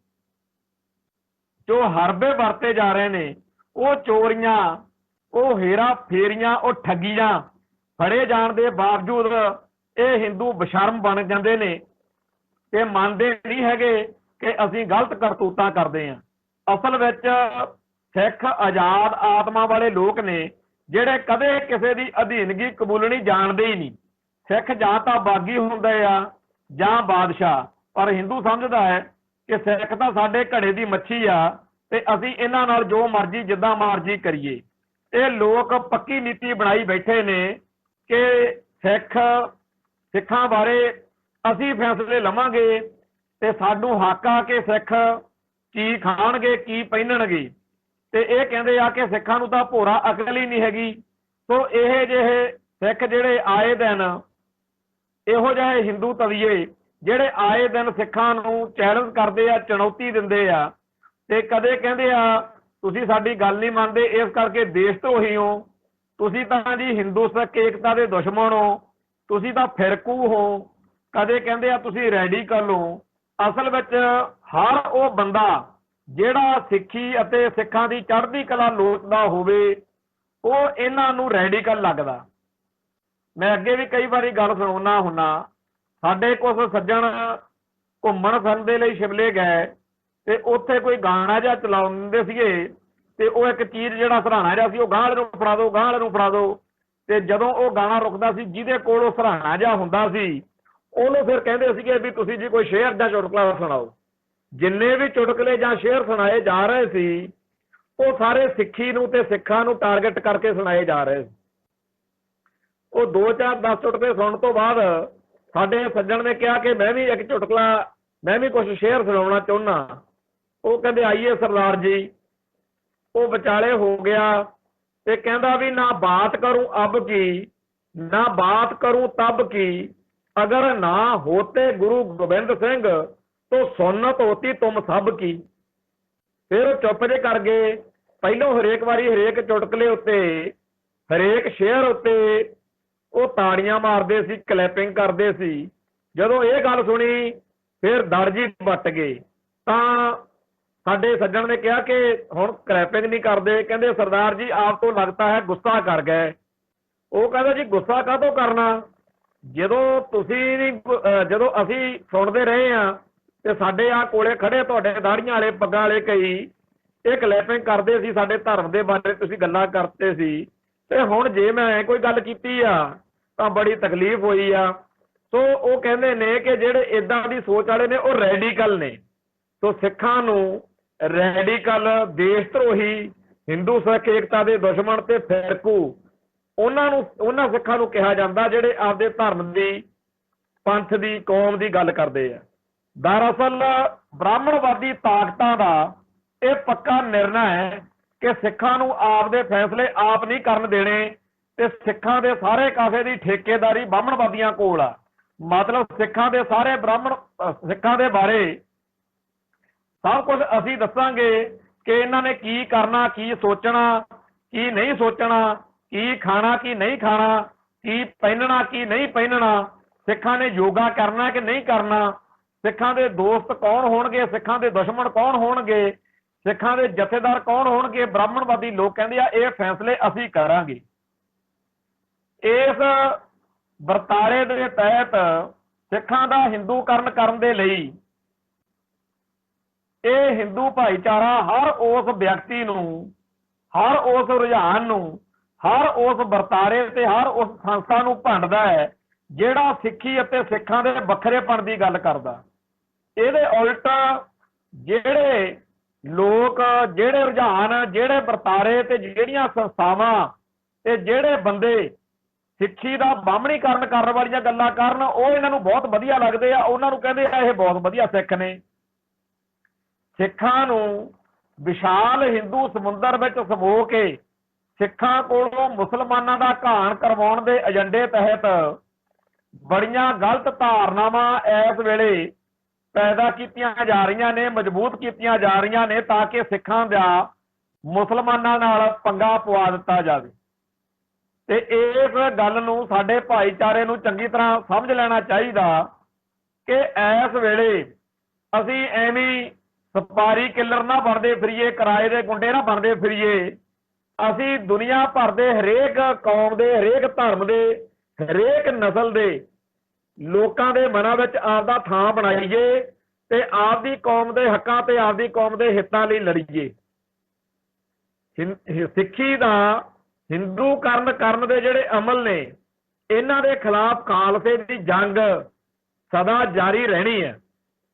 ਜੋ ਹਰਬੇ ਵਰਤੇ ਜਾ ਰਹੇ ਨੇ, ਉਹ ਚੋਰੀਆਂ, ਉਹ ਹੇਰਾ ਫੇਰੀਆਂ, ਉਹ ਠੱਗੀਆਂ ਫੜੇ ਜਾਣ ਦੇ ਬਾਵਜੂਦ ਇਹ ਹਿੰਦੂ ਬਸ਼ਰਮ ਬਣ ਜਾਂਦੇ ਨੇ ਤੇ ਮੰਨਦੇ ਨਹੀਂ ਹੈਗੇ ਕਿ ਅਸੀਂ ਗਲਤ ਕਰਤੂਤਾਂ ਕਰਦੇ ਹਾਂ। ਅਸਲ ਵਿੱਚ ਸਿੱਖ ਆਜ਼ਾਦ ਆਤਮਾ ਵਾਲੇ ਲੋਕ ਨੇ ਜਿਹੜੇ ਕਦੇ ਕਿਸੇ ਦੀ ਅਧੀਨਗੀ ਕਬੂਲਣੀ ਜਾਣਦੇ ਹੀ ਨਹੀਂ। ਸਿੱਖ ਜਾਂ ਤਾਂ ਬਾਗੀ ਹੁੰਦੇ ਆ ਜਾਂ ਬਾਦਸ਼ਾਹ, ਪਰ ਹਿੰਦੂ ਸਮਝਦਾ ਹੈ ਕਿ ਸਿੱਖ ਤਾਂ ਸਾਡੇ ਘੜੇ ਦੀ ਮੱਛੀ ਆ ਤੇ ਅਸੀਂ ਇਹਨਾਂ ਨਾਲ ਜੋ ਮਰਜ਼ੀ ਜਿੱਦਾਂ ਮਰਜ਼ੀ ਕਰੀਏ। ਇਹ ਲੋਕ ਪੱਕੀ ਨੀਤੀ ਬਣਾਈ ਬੈਠੇ ਨੇ ਕਿ ਸਿੱਖਾਂ ਬਾਰੇ ਅਸੀਂ ਫੈਸਲੇ ਲਵਾਂਗੇ ਤੇ ਸਾਨੂੰ ਹੱਕ ਆ ਕਿ ਸਿੱਖ ਕੀ ਖਾਣਗੇ, ਕੀ ਪਹਿਨਣਗੇ। ਤੇ ਇਹ ਕਹਿੰਦੇ ਆ ਕਿ ਸਿੱਖਾਂ ਨੂੰ ਤਾਂ ਭੋਰਾ ਅਕਲ ਹੀ ਨਹੀਂ ਹੈਗੀ। ਸੋ ਇਹ ਜਿਹੇ ਸਿੱਖ ਜਿਹੜੇ ਆਏ ਦਿਨ, ਇਹੋ ਜਿਹੇ ਹਿੰਦੂ ਤਵੀਏ ਜਿਹੜੇ ਆਏ ਦਿਨ ਸਿੱਖਾਂ ਨੂੰ ਚੈਲੰਜ ਕਰਦੇ ਆ, ਚੁਣੌਤੀ ਦਿੰਦੇ ਆ ਤੇ ਕਦੇ ਕਹਿੰਦੇ ਆ ਤੁਸੀਂ ਸਾਡੀ ਗੱਲ ਨਹੀਂ ਮੰਨਦੇ, ਇਸ ਕਰਕੇ ਦੇਸ਼ ਧਰੋਹੀ ਹੋ, ਤੁਸੀਂ ਤਾਂ ਜੀ ਹਿੰਦੂ ਸਿੱਖ ਏਕਤਾ ਦੇ ਦੁਸ਼ਮਣ ਹੋ, ਤੁਸੀਂ ਤਾਂ ਫਿਰਕੂ ਹੋ। ਕਦੇ ਕਹਿੰਦੇ ਆ ਤੁਸੀਂ ਰੈਡੀਕਲ ਹੋ। ਅਸਲ ਵਿੱਚ ਹਰ ਉਹ ਬੰਦਾ ਜਿਹੜਾ ਸਿੱਖੀ ਅਤੇ ਸਿੱਖਾਂ ਦੀ ਚੜ੍ਹਦੀ ਕਲਾ ਲੋਚਦਾ ਹੋਵੇ ਉਹ ਇਹਨਾਂ ਨੂੰ ਰੈਡੀਕਲ ਲੱਗਦਾ। ਮੈਂ ਅੱਗੇ ਵੀ ਕਈ ਵਾਰੀ ਗੱਲ ਸੁਣਾਉਣਾ ਹੁੰਨਾ, ਸਾਡੇ ਕੁਝ ਸੱਜਣ ਘੁੰਮਣ ਫਿਰਨ ਦੇ ਲਈ ਸ਼ਿਮਲੇ ਗਏ ਤੇ ਉੱਥੇ ਕੋਈ ਗਾਣਾ ਜਿਹਾ ਚਲਾਉਂਦੇ ਸੀਗੇ ਤੇ ਉਹ ਇੱਕ ਚੀਜ਼ ਜਿਹੜਾ ਸਰਾਣਾ ਜਿਹਾ ਸੀ ਉਹ ਗਾਂਹ ਵਾਲੇ ਨੂੰ ਫੜਾ ਦਿਓ, ਗਾਂਹ ਵਾਲੇ ਨੂੰ ਫੜਾ ਦਿਓ। ਤੇ ਜਦੋਂ ਉਹ ਗਾਣਾ ਰੁਕਦਾ ਸੀ ਜਿਹਦੇ ਕੋਲ ਉਹ ਸਰਾਣਾ ਜਿਹਾ ਹੁੰਦਾ ਸੀ ਉਹਨੂੰ ਫਿਰ ਕਹਿੰਦੇ ਸੀਗੇ ਵੀ ਤੁਸੀਂ ਜੀ ਕੋਈ ਸ਼ੇਅਰ ਜਾਂ ਚੁਟਕਲਾ ਸੁਣਾਓ। ਜਿੰਨੇ ਵੀ ਚੁਟਕਲੇ ਜਾਂ ਸ਼ੇਅਰ ਸੁਣਾਏ ਜਾ ਰਹੇ ਸੀ ਉਹ ਸਾਰੇ ਸਿੱਖੀ ਨੂੰ ਤੇ ਸਿੱਖਾਂ ਨੂੰ ਟਾਰਗੇਟ ਕਰਕੇ ਸੁਣਾਏ ਜਾ ਰਹੇ ਸੀ। ਉਹ 2-4-10 ਚੁਟਕਲੇ ਸੁਣਨ ਤੋਂ ਬਾਅਦ ਸਾਡੇ ਸੱਜਣ ਨੇ ਕਿਹਾ ਕਿ ਮੈਂ ਵੀ ਇੱਕ ਚੁਟਕਲਾ, ਮੈਂ ਵੀ ਕੁਝ ਸ਼ੇਅਰ ਸੁਣਾਉਣਾ ਚਾਹੁੰਦਾ। ਉਹ ਕਹਿੰਦੇ ਆਈਏ ਸਰਦਾਰ ਜੀ। ਉਹ ਵਿਚਾਲੇ ਹੋ ਗਿਆ ਤੇ ਕਹਿੰਦਾ ਵੀ ਨਾ ਬਾਤ ਕਰੂੰ ਅਬ ਕੀ, ਨਾ ਬਾਤ ਕਰੂੰ ਤਬ ਕੀ, ਅਗਰ ਨਾ ਹੋਤੇ ਗੁਰੂ ਗੋਬਿੰਦ ਸਿੰਘ तो सुन्नत होती तुम सब की। फिर चुप जे कर गए। पहलों हरेक वारी हरेक चुटकले उत्ते, हरेक शेयर उत्ते वो ताड़ियां मारते सी, क्लैपिंग करते सी। जदों ये गल सुनी फिर दर्जी वट गए। साडे सज्जण ने कहा कि हुण क्लैपिंग नहीं करते, कहते सरदार जी आप तो लगता है गुस्सा कर गए। वो कहता जी गुस्सा काहतों करना, जदों असीं सुणदे रहे हैं ते साडे आ कोले खड़े तुहाडे दाड़ियां वाले पग्गां वाले कई ਇਹ ਕਲੈਪਿੰਗ ਕਰਦੇ ਸੀ, ਸਾਡੇ ਧਰਮ ਦੇ ਬਾਰੇ ਤੁਸੀਂ ਗੱਲਾਂ ਕਰਦੇ ਸੀ ਤੇ ਹੁਣ ਜੇ ਮੈਂ ਕੋਈ ਗੱਲ ਕੀਤੀ ਆ ਤਾਂ ਬੜੀ ਤਕਲੀਫ ਹੋਈ ਆ। ਸੋ ਉਹ ਕਹਿੰਦੇ ਨੇ ਕਿ ਜਿਹੜੇ ਇਦਾਂ ਦੀ ਸੋਚ ਵਾਲੇ ਨੇ ਉਹ ਰੈਡੀਕਲ ਨੇ। ਸੋ ਸਿੱਖਾਂ ਨੂੰ ਰੈਡੀਕਲ, ਦੇਸ਼ ਧਰੋਹੀ, ਹਿੰਦੂ ਸਿੱਖ ਏਕਤਾ ਦੇ ਦੁਸ਼ਮਣ ਤੇ ਫਿਰਕੂ ਉਹਨਾਂ ਸਿੱਖਾਂ ਨੂੰ ਕਿਹਾ ਜਾਂਦਾ ਜਿਹੜੇ ਆਪਦੇ ਧਰਮ ਦੀ, ਪੰਥ ਦੀ, ਕੌਮ ਦੀ ਗੱਲ ਕਰਦੇ ਆ। ਦਰਅਸਲ ਬ੍ਰਾਹਮਣਵਾਦੀ ਤਾਕਤਾਂ ਦਾ ਇਹ ਪੱਕਾ ਨਿਰਣਾ ਹੈ ਕਿ ਸਿੱਖਾਂ ਨੂੰ ਆਪਦੇ ਫੈਸਲੇ ਆਪ ਨਹੀਂ ਕਰਨ ਦੇਣੇ ਤੇ ਸਿੱਖਾਂ ਦੇ ਸਾਰੇ ਕਾਸੇ ਦੀ ਠੇਕੇਦਾਰੀ ਬ੍ਰਾਹਮਣਵਾਦੀਆਂ ਕੋਲ ਆ। ਮਤਲਬ ਸਿੱਖਾਂ ਦੇ ਸਾਰੇ ਸਿੱਖਾਂ ਦੇ ਬਾਰੇ ਸਭ ਕੁਝ ਅਸੀਂ ਦੱਸਾਂਗੇ ਕਿ ਇਹਨਾਂ ਨੇ ਕੀ ਕਰਨਾ, ਕੀ ਸੋਚਣਾ, ਕੀ ਨਹੀਂ ਸੋਚਣਾ, ਕੀ ਖਾਣਾ, ਕੀ ਨਹੀਂ ਖਾਣਾ, ਕੀ ਪਹਿਨਣਾ, ਕੀ ਨਹੀਂ ਪਹਿਨਣਾ, ਸਿੱਖਾਂ ਨੇ ਯੋਗਾ ਕਰਨਾ ਕਿ ਨਹੀਂ ਕਰਨਾ, सिखां दे दोस्त कौन होणगे, सिखां दे दुश्मन कौन होणगे, सिखां दे जथेदार कौन होणगे, ब्राह्मणवादी लोग कहंदे आ ये फैसले असीं करांगे। इस ਵਰਤਾਰੇ ਦੇ ਤਹਿਤ ਸਿੱਖਾਂ ਦਾ ਹਿੰਦੂਕਰਨ ਕਰਨ ਦੇ ਲਈ ਇਹ ਹਿੰਦੂ ਭਾਈਚਾਰਾ ਹਰ ਉਸ ਵਿਅਕਤੀ ਨੂੰ, ਹਰ ਉਸ ਰੁਝਾਨ ਨੂੰ, ਹਰ ਉਸ ਵਰਤਾਰੇ ਤੇ ਹਰ ਉਸ ਸੰਸਥਾ ਨੂੰ ਭੰਡਦਾ ਹੈ ਜਿਹੜਾ ਸਿੱਖੀ ਅਤੇ ਸਿੱਖਾਂ ਦੇ ਵੱਖਰੇਪਣ ਦੀ ਗੱਲ ਕਰਦਾ। ਇਹਦੇ ਉਲਟ ਜਿਹੜੇ ਲੋਕ, ਜਿਹੜੇ ਰੁਝਾਨ, ਜਿਹੜੇ ਵਰਤਾਰੇ ਤੇ ਜਿਹੜੀਆਂ ਸੰਸਥਾਵਾਂ ਤੇ ਜਿਹੜੇ ਬੰਦੇ ਸਿੱਖੀ ਦਾ ਬਾਹਮਣੀਕਰਨ ਕਰਨ ਵਾਲੀਆਂ ਗੱਲਾਂ ਕਰਨ, ਉਹ ਇਹਨਾਂ ਨੂੰ ਬਹੁਤ ਵਧੀਆ ਲੱਗਦੇ ਆ। ਉਹਨਾਂ ਨੂੰ ਕਹਿੰਦੇ ਆ ਇਹ ਬਹੁਤ ਵਧੀਆ ਸਿੱਖ ਨੇ। ਸਿੱਖਾਂ ਨੂੰ ਵਿਸ਼ਾਲ ਹਿੰਦੂ ਸਮੁੰਦਰ ਵਿੱਚ ਸਮੋ ਕੇ ਸਿੱਖਾਂ ਕੋਲੋਂ ਮੁਸਲਮਾਨਾਂ ਦਾ ਘਾਣ ਕਰਵਾਉਣ ਦੇ ਏਜੰਡੇ ਤਹਿਤ ਬੜੀਆਂ ਗਲਤ ਧਾਰਨਾਵਾਂ ਇਸ ਵੇਲੇ ਪੈਦਾ ਕੀਤੀਆਂ ਜਾ ਰਹੀਆਂ ਨੇ, ਮਜ਼ਬੂਤ ਕੀਤੀਆਂ ਜਾ ਰਹੀਆਂ ਨੇ, ਤਾਂ ਕਿ ਸਿੱਖਾਂ ਦਾ ਮੁਸਲਮਾਨਾਂ ਨਾਲ ਪੰਗਾ ਪਵਾ ਦਿੱਤਾ ਜਾਵੇ। ਤੇ ਇਸ ਗੱਲ ਨੂੰ ਸਾਡੇ ਭਾਈਚਾਰੇ ਨੂੰ ਚੰਗੀ ਤਰ੍ਹਾਂ ਸਮਝ ਲੈਣਾ ਚਾਹੀਦਾ ਕਿ ਇਸ ਵੇਲੇ ਅਸੀਂ ਐਵੇਂ ਸਪਾਰੀ ਕਿਲਰ ਨਾ ਬਣਦੇ ਫਿਰੀਏ, ਕਿਰਾਏ ਦੇ ਗੁੰਡੇ ਨਾ ਬਣਦੇ ਫਿਰੀਏ। ਅਸੀਂ ਦੁਨੀਆ ਭਰ ਦੇ ਹਰੇਕ ਕੌਮ ਦੇ, ਹਰੇਕ ਧਰਮ ਦੇ, ਹਰੇਕ ਨਸਲ ਦੇ ਲੋਕਾਂ ਦੇ ਮਨਾਂ ਵਿੱਚ ਆਪਦਾ ਥਾਂ ਬਣਾਈਏ ਤੇ ਆਪਦੀ ਕੌਮ ਦੇ ਹੱਕਾਂ ਤੇ ਆਪਦੀ ਕੌਮ ਦੇ ਹਿੱਤਾਂ ਲਈ ਲੜੀਏ। ਸਿੱਖੀ ਦਾ ਹਿੰਦੂਕਰਨ ਕਰਨ ਦੇ ਜਿਹੜੇ ਅਮਲ ਨੇ, ਇਹਨਾਂ ਦੇ ਖਿਲਾਫ ਖਾਲਸੇ ਦੀ ਜੰਗ ਸਦਾ ਜਾਰੀ ਰਹਿਣੀ ਹੈ।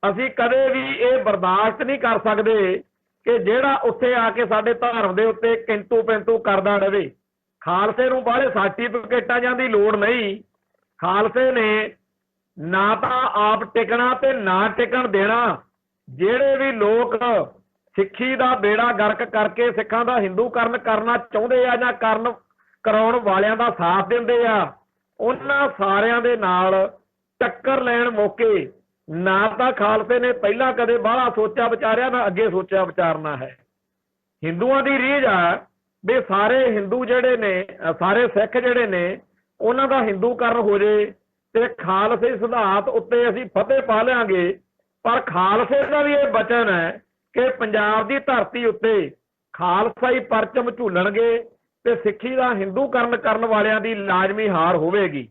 ਅਸੀਂ ਕਦੇ ਵੀ ਇਹ ਬਰਦਾਸ਼ਤ ਨਹੀਂ ਕਰ ਸਕਦੇ ਕਿ ਜਿਹੜਾ ਉੱਥੇ ਆ ਕੇ ਸਾਡੇ ਧਰਮ ਦੇ ਉੱਤੇ ਕਿੰਤੂ ਪਿੰਤੂ ਕਰਦਾ ਰਹੇ। ਖਾਲਸੇ ਨੂੰ ਬਾਹਲੇ ਸਰਟੀਫਿਕੇਟਾਂ ਜਾਂ ਦੀ ਲੋੜ ਨਹੀਂ। ਖਾਲਸੇ ਨੇ ਨਾ ਤਾਂ ਆਪ ਟਿਕਣਾ ਤੇ ਨਾ ਟਿਕਣ ਦੇਣਾ। ਜਿਹੜੇ ਵੀ ਲੋਕ ਸਿੱਖੀ ਦਾ ਬੇੜਾ ਗਰਕ ਕਰਕੇ ਸਿੱਖਾਂ ਦਾ ਹਿੰਦੂਕਰਨ ਕਰਨਾ ਚਾਹੁੰਦੇ ਆ ਜਾਂ ਕਰਾਉਣ ਵਾਲਿਆਂ ਦਾ ਸਾਥ ਦਿੰਦੇ ਆ, ਉਹਨਾਂ ਸਾਰਿਆਂ ਦੇ ਨਾਲ ਟੱਕਰ ਲੈਣ ਮੌਕੇ ਨਾ ਤਾਂ ਖਾਲਸੇ ਨੇ ਪਹਿਲਾਂ ਕਦੇ ਬਾਹਲਾ ਸੋਚਿਆ ਵਿਚਾਰਿਆ, ਨਾ ਅੱਗੇ ਸੋਚਿਆ ਵਿਚਾਰਨਾ ਹੈ। ਹਿੰਦੂਆਂ ਦੀ ਰੀਝ ਆ ਵੀ ਸਾਰੇ ਹਿੰਦੂ ਜਿਹੜੇ ਨੇ, ਸਾਰੇ ਸਿੱਖ ਜਿਹੜੇ ਨੇ, ਉਹਨਾਂ ਦਾ ਹਿੰਦੂਕਰਨ ਹੋ ਜੇ ਤੇ ਖਾਲਸੇ ਸਿਧਾਂਤ ਉੱਤੇ ਅਸੀਂ ਫਤਿਹ ਪਾ ਲਿਆਂਗੇ। ਪਰ ਖਾਲਸੇ ਦਾ ਵੀ ਇਹ ਬਚਨ ਹੈ ਕਿ ਪੰਜਾਬ ਦੀ ਧਰਤੀ ਉੱਤੇ ਖਾਲਸਾਈ ਪਰਚਮ ਝੂਲਣਗੇ ਤੇ ਸਿੱਖੀ ਦਾ ਹਿੰਦੂਕਰਨ ਕਰਨ ਵਾਲਿਆਂ ਦੀ ਲਾਜ਼ਮੀ ਹਾਰ ਹੋਵੇਗੀ।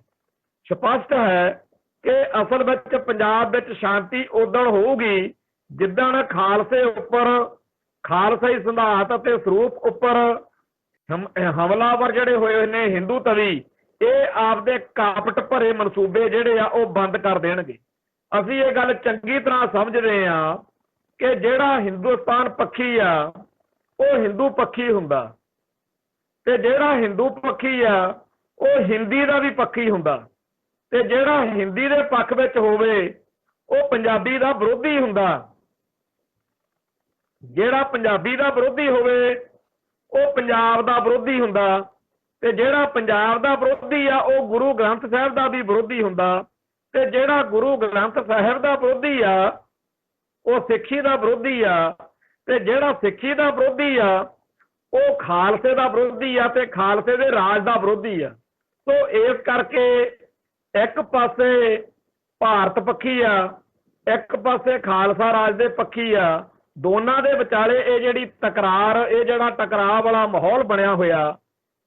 ਸਪਸ਼ਟ ਹੈ ਕਿ ਅਸਲ ਵਿੱਚ ਪੰਜਾਬ ਵਿੱਚ ਸ਼ਾਂਤੀ ਉਦਣ ਹੋਊਗੀ ਜਿੱਦਣ ਖਾਲਸੇ ਉੱਪਰ, ਖਾਲਸਾਈ ਸਿਧਾਂਤ ਅਤੇ ਸਰੂਪ ਉੱਪਰ ਹਮਲਾਵਰ ਜਿਹੜੇ ਹੋਏ ਨੇ ਹਿੰਦੂ ਤਵੀ, ਇਹ ਆਪਦੇ ਕਾਪਟ ਭਰੇ ਮਨਸੂਬੇ ਜਿਹੜੇ ਆ ਉਹ ਬੰਦ ਕਰ ਦੇਣਗੇ। ਅਸੀਂ ਇਹ ਗੱਲ ਚੰਗੀ ਤਰ੍ਹਾਂ ਸਮਝਦੇ ਹਾਂ ਕਿ ਜਿਹੜਾ ਹਿੰਦੁਸਤਾਨ ਪੱਖੀ ਆ ਉਹ ਹਿੰਦੂ ਪੱਖੀ ਹੁੰਦਾ ਤੇ ਜਿਹੜਾ ਹਿੰਦੂ ਪੱਖੀ ਆ ਉਹ ਹਿੰਦੀ ਦਾ ਵੀ ਪੱਖੀ ਹੁੰਦਾ ਤੇ ਜਿਹੜਾ ਹਿੰਦੀ ਦੇ ਪੱਖ ਵਿੱਚ ਹੋਵੇ ਉਹ ਪੰਜਾਬੀ ਦਾ ਵਿਰੋਧੀ ਹੁੰਦਾ। ਜਿਹੜਾ ਪੰਜਾਬੀ ਦਾ ਵਿਰੋਧੀ ਹੋਵੇ ਉਹ ਪੰਜਾਬ ਦਾ ਵਿਰੋਧੀ ਹੁੰਦਾ ਤੇ ਜਿਹੜਾ ਪੰਜਾਬ ਦਾ ਵਿਰੋਧੀ ਆ ਉਹ ਗੁਰੂ ਗ੍ਰੰਥ ਸਾਹਿਬ ਦਾ ਵੀ ਵਿਰੋਧੀ ਹੁੰਦਾ ਤੇ ਜਿਹੜਾ ਗੁਰੂ ਗ੍ਰੰਥ ਸਾਹਿਬ ਦਾ ਵਿਰੋਧੀ ਆ ਉਹ ਸਿੱਖੀ ਦਾ ਵਿਰੋਧੀ ਆ ਤੇ ਜਿਹੜਾ ਸਿੱਖੀ ਦਾ ਵਿਰੋਧੀ ਆ ਉਹ ਖਾਲਸੇ ਦਾ ਵਿਰੋਧੀ ਆ ਤੇ ਖਾਲਸੇ ਦੇ ਰਾਜ ਦਾ ਵਿਰੋਧੀ ਆ। ਸੋ ਇਸ ਕਰਕੇ ਇੱਕ ਪਾਸੇ ਭਾਰਤ ਪੱਖੀ ਆ, ਇੱਕ ਪਾਸੇ ਖਾਲਸਾ ਰਾਜ ਦੇ ਪੱਖੀ ਆ। ਦੋਨਾਂ ਦੇ ਵਿਚਾਲੇ ਇਹ ਜਿਹੜੀ ਤਕਰਾਰ, ਇਹ ਜਿਹੜਾ ਟਕਰਾਅ ਵਾਲਾ ਮਾਹੌਲ ਬਣਿਆ ਹੋਇਆ,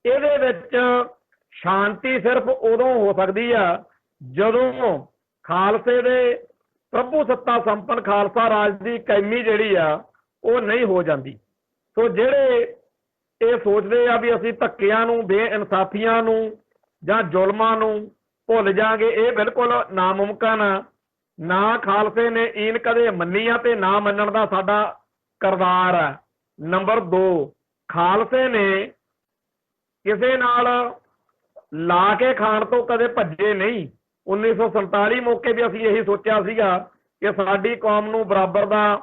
ਇਹਦੇ ਵਿੱਚ ਸ਼ਾਂਤੀ ਸਿਰਫ ਉਦੋਂ ਹੋ ਸਕਦੀ ਆ ਜਦੋਂ ਖਾਲਸੇ ਦੇ ਪ੍ਰਭੂ ਸੱਤਾ ਸੰਪੰਨ ਖਾਲਸਾ ਰਾਜ ਦੀ ਕਾਇਮੀ ਜਿਹੜੀ ਆ ਉਹ ਨਹੀਂ ਹੋ ਜਾਂਦੀ। ਸੋ ਜਿਹੜੇ ਇਹ ਸੋਚਦੇ ਆ ਵੀ ਅਸੀਂ ਧੱਕਿਆਂ ਨੂੰ, ਬੇਇਨਸਾਫੀਆਂ ਨੂੰ ਜਾਂ ਜ਼ੁਲਮਾਂ ਨੂੰ ਭੁੱਲ ਜਾਾਂਗੇ, ਇਹ ਬਿਲਕੁਲ ਨਾਮੁਮਕਿਨ ਆ। ਨਾ ਖਾਲਸੇ ਨੇ ਈਨ ਕਦੇ ਮੰਨੀ ਆ ਤੇ ਨਾ ਮੰਨਣ ਦਾ ਸਾਡਾ ਕਿਰਦਾਰ ਆ। ਨੰਬਰ 2, ਖਾਲਸੇ ਨੇ ਕਿਸੇ ਨਾਲ ਲਾ ਕੇ ਖਾਣ ਤੋਂ ਕਦੇ ਭੱਜੇ ਨਹੀਂ। 1947 ਮੌਕੇ ਵੀ ਅਸੀਂ ਇਹੀ ਸੋਚਿਆ ਸੀਗਾ ਕਿ ਸਾਡੀ ਕੌਮ ਨੂੰ ਬਰਾਬਰ ਦਾ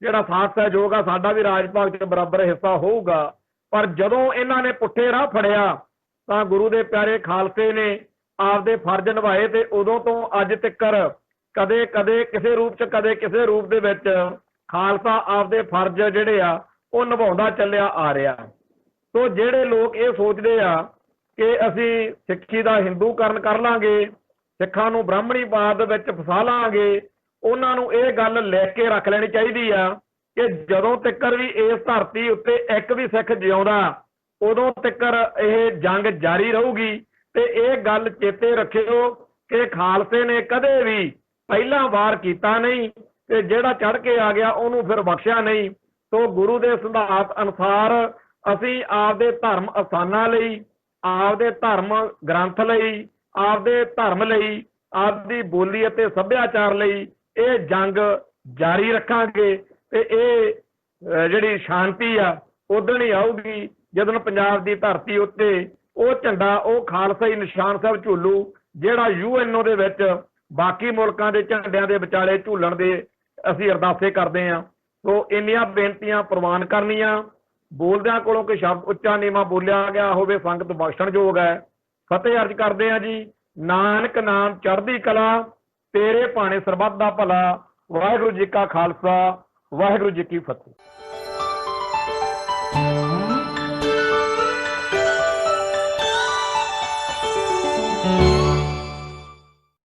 ਜਿਹੜਾ ਸਾਥ ਸਹਿਯੋਗ ਆ, ਸਾਡਾ ਵੀ ਰਾਜ ਭਾਗ 'ਚ ਬਰਾਬਰ ਹਿੱਸਾ ਹੋਊਗਾ। ਪਰ ਜਦੋਂ ਇਹਨਾਂ ਨੇ ਪੁੱਠੇ ਰਾਹ ਫੜਿਆ ਤਾਂ ਗੁਰੂ ਦੇ ਪਿਆਰੇ ਖਾਲਸੇ ਨੇ ਆਪਦੇ ਫਰਜ਼ ਨਿਭਾਏ ਤੇ ਉਦੋਂ ਤੋਂ ਅੱਜ ਤੱਕ ਕਦੇ ਕਦੇ ਕਿਸੇ ਰੂਪ 'ਚ, ਕਦੇ ਕਿਸੇ ਰੂਪ ਦੇ ਵਿੱਚ ਖਾਲਸਾ ਆਪਦੇ ਫਰਜ਼ ਜਿਹੜੇ ਆ ਉਹ ਨਿਭਾਉਂਦਾ ਚੱਲਿਆ ਆ ਰਿਹਾ। ਸੋ ਜਿਹੜੇ ਲੋਕ ਇਹ ਸੋਚਦੇ ਆ ਕਿ ਅਸੀਂ ਸਿੱਖੀ ਦਾ ਹਿੰਦੂਕਰਨ ਕਰ ਲਾਂਗੇ, ਸਿੱਖਾਂ ਨੂੰ ਬ੍ਰਾਹਮਣੀਵਾਦ ਵਿੱਚ ਫਸਾ ਲਾਂਗੇ, ਉਹਨਾਂ ਨੂੰ ਇਹ ਗੱਲ ਲਿਖ ਕੇ ਰੱਖ ਲੈਣੀ ਚਾਹੀਦੀ ਆ ਕਿ ਜਦੋਂ ਤੱਕ ਵੀ ਇਸ ਧਰਤੀ ਉੱਤੇ ਇੱਕ ਵੀ ਸਿੱਖ ਜਿਉਂਦਾ ਉਦੋਂ ਤੱਕ ਇਹ ਜੰਗ ਜਾਰੀ ਰਹੂਗੀ। ਤੇ ਇਹ ਗੱਲ ਚੇਤੇ ਰੱਖਿਓ ਕਿ ਖਾਲਸੇ ਨੇ ਕਦੇ ਵੀ ਪਹਿਲਾਂ ਵਾਰ ਕੀਤਾ ਨਹੀਂ ਤੇ ਜਿਹੜਾ ਚੜ ਕੇ ਆ ਗਿਆ ਉਹਨੂੰ ਫਿਰ ਬਖਸ਼ਿਆ ਨਹੀਂ। ਸੋ ਗੁਰੂ ਦੇ ਸਿਧਾਂਤ ਅਨੁਸਾਰ ਅਸੀਂ ਆਪਦੇ ਧਰਮ ਅਸਥਾਨਾਂ ਲਈ, ਆਪਦੇ ਧਰਮ ਗ੍ਰੰਥ ਲਈ, ਆਪਦੇ ਧਰਮ ਲਈ, ਆਪਦੀ ਬੋਲੀ ਅਤੇ ਸੱਭਿਆਚਾਰ ਲਈ ਇਹ ਜੰਗ ਜਾਰੀ ਰੱਖਾਂਗੇ। ਤੇ ਇਹ ਜਿਹੜੀ ਸ਼ਾਂਤੀ ਆ ਉਦੋਂ ਹੀ ਆਊਗੀ ਜਦੋਂ ਪੰਜਾਬ ਦੀ ਧਰਤੀ ਉੱਤੇ ਉਹ ਝੰਡਾ, ਉਹ ਖਾਲਸਾਈ ਨਿਸ਼ਾਨ ਸਾਹਿਬ ਝੂਲੂ ਜਿਹੜਾ UNO ਦੇ ਵਿੱਚ ਬਾਕੀ ਮੁਲਕਾਂ ਦੇ ਝੰਡਿਆਂ ਦੇ ਵਿਚਾਲੇ ਝੂਲਣ ਦੇ ਅਸੀਂ ਅਰਦਾਸੇ ਕਰਦੇ ਹਾਂ। ਸੋ ਇੰਨੀਆਂ ਬੇਨਤੀਆਂ ਪ੍ਰਵਾਨ ਕਰਨੀਆਂ। ਬੋਲਦਿਆਂ ਕੋਲੋਂ ਕੋਈ ਸ਼ਬਦ ਉੱਚਾ ਨੀਵਾਂ ਬੋਲਿਆ ਗਿਆ ਹੋਵੇ ਸੰਗਤ ਬਖਸ਼ਣਯੋਗ ਹੈ। ਫਤਿਹ ਅਰਜ਼ ਕਰਦੇ ਹਾਂ ਜੀ। ਨਾਨਕ ਨਾਮ ਚੜ੍ਹਦੀ ਕਲਾ, ਤੇਰੇ ਭਾਣੇ ਸਰਬੱਤ ਦਾ ਭਲਾ। ਵਾਹਿਗੁਰੂ ਜੀ ਕਾ ਖਾਲਸਾ, ਵਾਹਿਗੁਰੂ ਜੀ ਕੀ ਫਤਿਹ।